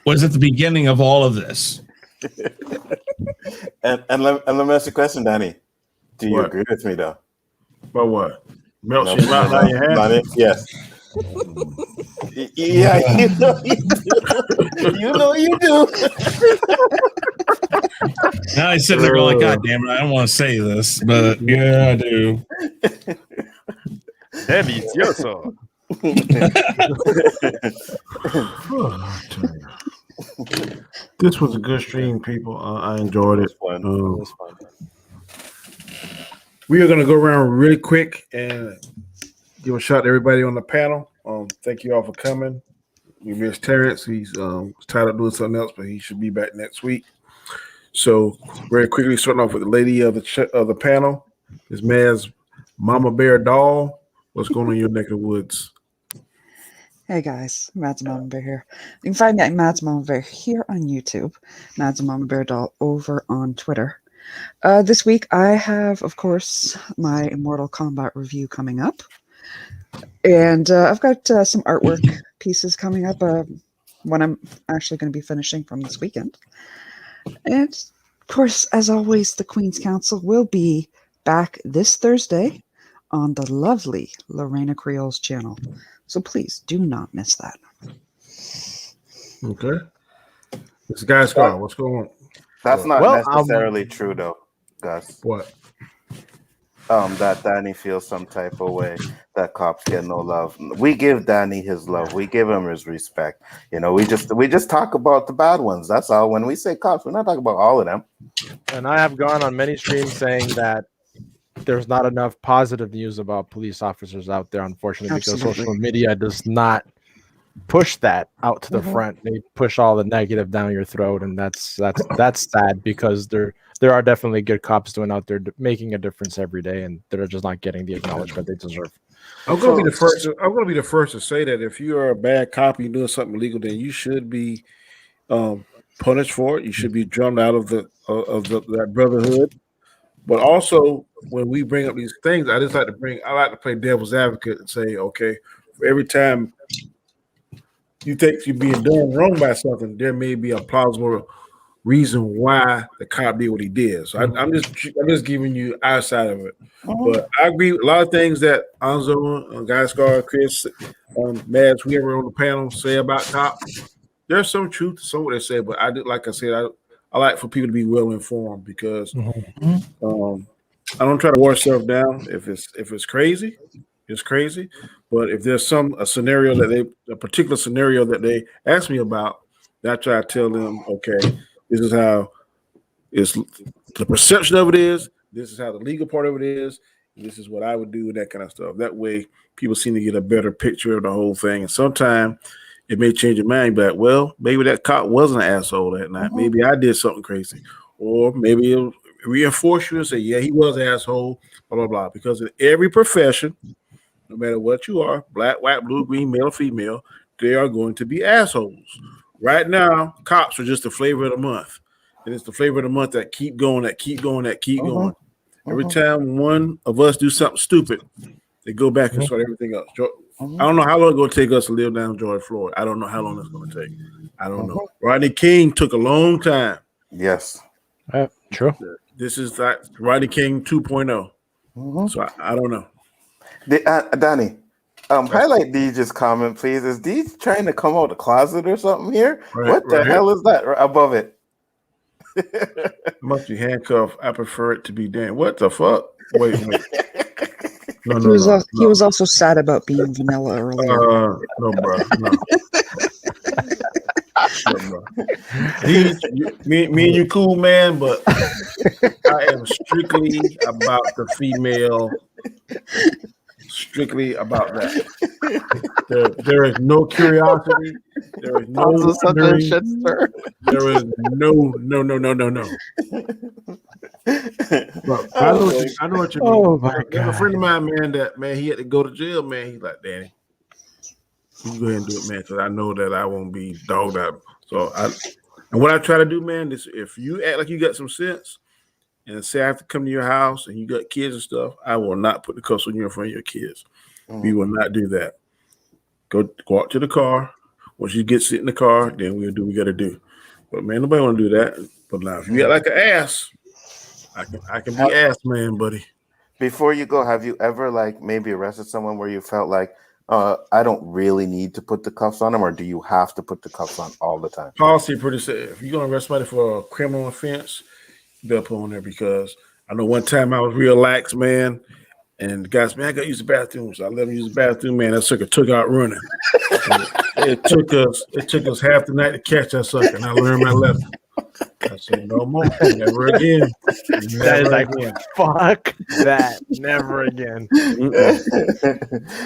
Speaker 5: was at the beginning of all of this?
Speaker 3: And let me ask you a question, Danny. Do you
Speaker 1: What?
Speaker 3: agree with me though?
Speaker 1: But what? Melt
Speaker 3: No,
Speaker 1: your mouth, not your
Speaker 3: not
Speaker 1: hand.
Speaker 3: it. Yes. Yeah, you know you do. You know you do.
Speaker 5: Now he's sitting there going, like, God damn it, I don't want to say this, but yeah, I do.
Speaker 4: Delicioso.
Speaker 1: This was a good stream, people. I enjoyed it.
Speaker 3: Fun.
Speaker 1: We are going to go around really quick and give a shout to everybody on the panel. Thank you all for coming. We missed Terrence. He's tired of doing something else, but he should be back next week. So, very quickly, starting off with the lady of the panel, Ms. Maz Mama Bear Doll. What's going on in your neck of the woods?
Speaker 2: Hey guys, Mads Mama Bear here. You can find me at Mads Mama Bear here on YouTube, Mads Mama Bear Doll over on Twitter. This week I have, of course, my Mortal Kombat review coming up. And I've got some artwork pieces coming up when I'm actually going to be finishing from this weekend. And, of course, as always, the Queen's Council will be back this Thursday on the lovely Lorena Creole's channel. So please do not miss that.
Speaker 1: Okay. This guy Scar, what's going on?
Speaker 3: That's not
Speaker 4: Well,
Speaker 3: necessarily true though, Gus.
Speaker 1: What?
Speaker 3: That Danny feels some type of way that cops get no love. We give Danny his love. We give him his respect. You know, we just talk about the bad ones. That's all. When we say cops, we're not talking about all of them.
Speaker 4: And I have gone on many streams saying that there's not enough positive news about police officers out there, unfortunately, because
Speaker 2: Absolutely.
Speaker 4: social media does not push that out to the front. They push all the negative down your throat, and that's sad because there are definitely good cops doing out there making a difference every day, and they're just not getting the acknowledgement they deserve.
Speaker 1: I'm going to be the first to say that if you are a bad cop and you're doing something illegal, then you should be punished for it. You should be drummed out of that brotherhood. But also, when we bring up these things, I like to play devil's advocate and say, okay, for every time you think you're being done wrong by something, there may be a plausible reason why the cop did what he did. So I'm just giving you our side of it. But I agree with a lot of things that Anzo, Guy Scar, Chris, Mads, whoever on the panel say about cops. There's some truth to some of what they say, but I do, like I said, I like for people to be well informed because I don't try to water stuff down. If it's crazy, it's crazy. But if there's a particular scenario that they ask me about, then I try to tell them, okay, this is how the perception of it is. This is how the legal part of it is. This is what I would do, that kind of stuff. That way, people seem to get a better picture of the whole thing. And sometimes it may change your mind, but well, maybe that cop wasn't an asshole that night. Maybe I did something crazy, or maybe it'll reinforce you and say, yeah, he was an asshole, blah blah blah. Because in every profession, no matter what you are, black, white, blue, green, male, or female, they are going to be assholes. Right now, cops are just the flavor of the month. And it's the flavor of the month that keep going. Every time one of us do something stupid, they go back and start everything else. I don't know how long it's going to take us to live down George Floyd. I don't know how long it's going to take. I don't know. Rodney King took a long time.
Speaker 3: Yes.
Speaker 4: True.
Speaker 1: This is like Rodney King 2.0. So I don't know.
Speaker 3: Danny, highlight Deej's comment, please. Is Deej trying to come out of the closet or something here? What the hell is that above it?
Speaker 1: Must be handcuffed. I prefer it to be Dan. What the fuck? Wait. No.
Speaker 2: He was also sad about being vanilla earlier.
Speaker 1: No, bro. No. Look, bro. Me and you cool, man, but I am strictly about the female. Strictly about that. There is no curiosity. There is no
Speaker 4: Also such a
Speaker 1: wondering.
Speaker 4: shit stir.
Speaker 1: There is no. But I know what you mean.
Speaker 4: Oh my
Speaker 1: There's a friend of
Speaker 4: god.
Speaker 1: mine, man. That man, he had to go to jail, man. He's like, Danny, you go ahead and do it, man, because I know that I won't be dogged out. And what I try to do, man, is if you act like you got some sense, and say I have to come to your house and you got kids and stuff, I will not put the cuffs on you in front of your kids. We will not do that. Go out to the car. Once you get sit in the car, then we'll do what we got to do. But man, nobody want to do that. But now, if you act like an ass, I can be ass man, buddy.
Speaker 3: Before you go, have you ever like maybe arrested someone where you felt like, I don't really need to put the cuffs on them, or do you have to put the cuffs on all the time?
Speaker 1: Policy pretty safe. If you're gonna arrest somebody for a criminal offense, you better put on there, because I know one time I was real lax, man. And the guy said, man, I got to use the bathroom. So I let him use the bathroom, man. That sucker took out running. It took us half the night to catch that sucker. And I learned my lesson. I said, no more. Never again.
Speaker 4: That is like, fuck that. Never again.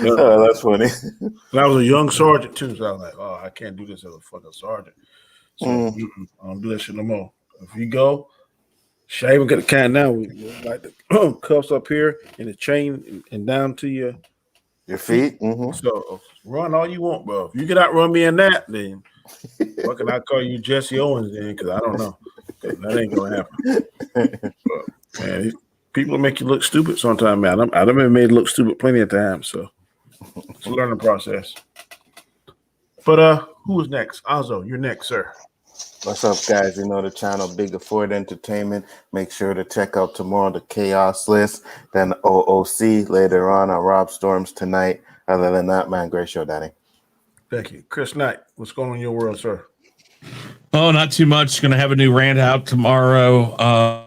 Speaker 3: Oh, that's funny.
Speaker 1: And I was a young sergeant, too. So I was like, oh, I can't do this as a fucking sergeant. So I don't do that shit no more. If you go, I even got the kind now. We like the cuffs up here and the chain and down to your
Speaker 3: feet.
Speaker 1: So run all you want, bro. If you can outrun me in that, then fucking I call you Jesse Owens then, because I don't know. That ain't gonna happen. But, man, people make you look stupid sometimes, man. I've been made look stupid plenty of times, so it's a learning process. But who is next? Alzo, you're next, sir.
Speaker 3: What's up, guys? You know the channel Big Afford Entertainment. Make sure to check out tomorrow the Chaos List, then OOC later on Rob Storms tonight. Other than that, man, great show, Danny.
Speaker 1: Thank you. Chris Knight, what's going on in your world, sir?
Speaker 5: Oh, not too much. Going to have a new rant out tomorrow.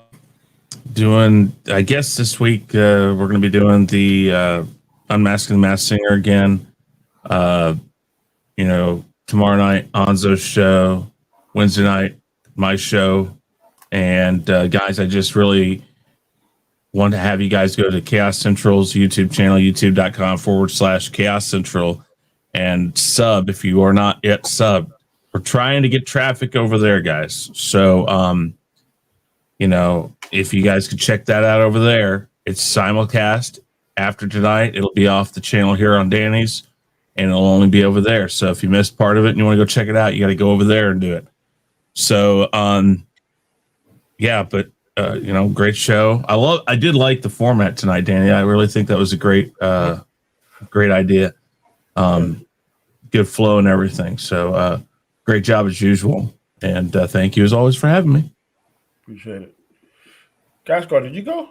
Speaker 5: Doing, I guess this week, we're going to be doing the Unmasking the Masked Singer again. Tomorrow night, Anzo's show. Wednesday night, my show. And guys, I just really want to have you guys go to Chaos Central's YouTube channel, youtube.com/Chaos Central, and sub if you are not yet subbed. We're trying to get traffic over there, guys. So, if you guys could check that out over there, it's simulcast after tonight. It'll be off the channel here on Danny's, and it'll only be over there. So if you missed part of it and you want to go check it out, you got to go over there and do it. So, great show. I did like the format tonight, Danny. I really think that was a great idea. Good flow and everything. So, great job as usual. And thank you as always for having me.
Speaker 1: Appreciate it. Gascar, did you go?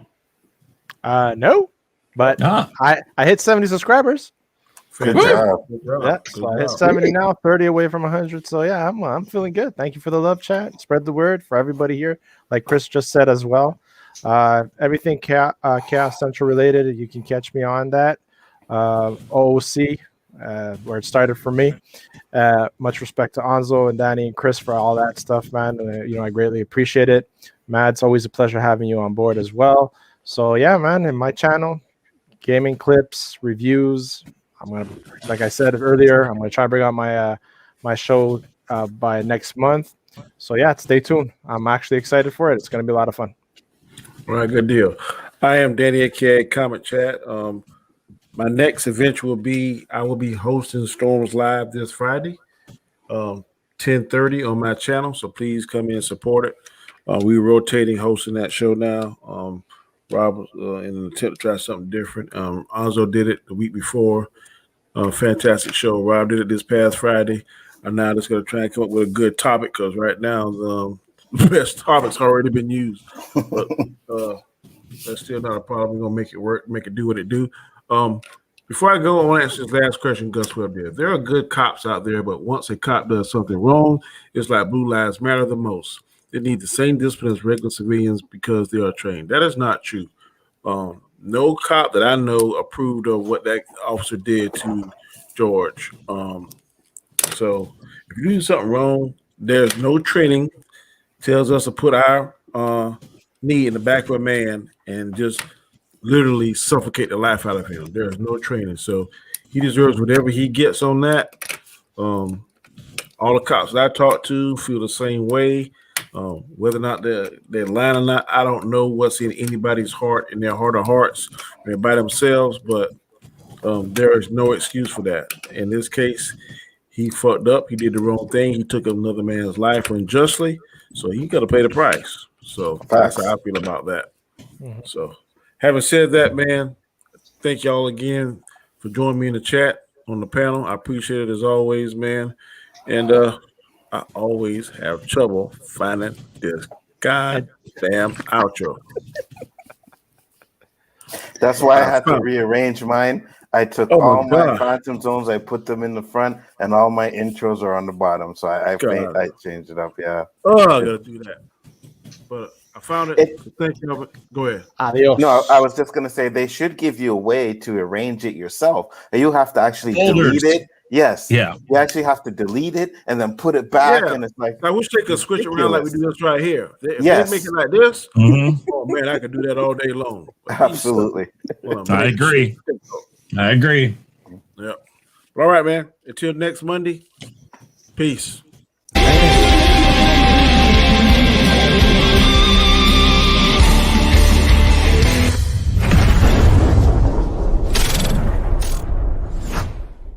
Speaker 4: No, but I hit 70 subscribers.
Speaker 3: Good job.
Speaker 4: Yeah, so I hit 70 now, 30 away from 100. So yeah, I'm feeling good. Thank you for the love, chat. Spread the word for everybody here, like Chris just said as well. Everything Chaos Central related, you can catch me on that. OOC, where it started for me. Much respect to Anzo and Danny and Chris for all that stuff, man. I greatly appreciate it. Matt, it's always a pleasure having you on board as well. So yeah, man, in my channel, gaming clips, reviews. I'm gonna, like I said earlier, I'm gonna try to bring out my show by next month. So yeah, stay tuned. I'm actually excited for it. It's gonna be a lot of fun.
Speaker 1: All right, good deal. I am Danny aka Comment Chat. My next event I will be hosting Storms Live this Friday, 10:30 on my channel. So please come in and support it. We're rotating hosting that show now. Rob was in an attempt to try something different. Anzo did it the week before. Fantastic show. Rob did it this past Friday. I'm now just going to try and come up with a good topic, because right now the best topic's already been used. But that's still not a problem. We're going to make it work, make it do what it do. Before I go, I want to answer this last question Gus Webb did. There are good cops out there, but once a cop does something wrong, it's like Blue Lives Matter the most. They need the same discipline as regular civilians because they are trained. That is not true. No cop that I know approved of what that officer did to George. So if you do something wrong, there's no training. Tells us to put our knee in the back of a man and just literally suffocate the life out of him. There's no training, so he deserves whatever he gets on that. All the cops that I talked to feel the same way. Whether or not they're lying or not, I don't know what's in anybody's heart, in their heart of hearts, they're by themselves, but there is no excuse for that. In this case, he fucked up. He did the wrong thing. He took another man's life unjustly, so he got to pay the price. So that's how I feel about that. So, having said that, man, thank y'all again for joining me in the chat on the panel. I appreciate it as always, man. And I always have trouble finding this goddamn outro.
Speaker 3: That's why I had to rearrange mine. I took all my
Speaker 1: God.
Speaker 3: Phantom Zones, I put them in the front, and all my intros are on the bottom. So I changed it up. Yeah.
Speaker 1: Oh, I gotta do that. But I found it. So thank you. Go ahead.
Speaker 4: Adios.
Speaker 3: No, I was just gonna say they should give you a way to arrange it yourself. And you have to actually delete it. Yes.
Speaker 5: Yeah.
Speaker 3: You actually have to delete it and then put it back, and it's like
Speaker 1: I wish they could switch around like we do this right here. If
Speaker 3: Yes.
Speaker 1: they make it like this,
Speaker 5: Mhm.
Speaker 1: oh man, I could do that all day long. But
Speaker 3: absolutely.
Speaker 5: I agree. I agree.
Speaker 1: Yeah. All right, man. Until next Monday. Peace.
Speaker 2: Later.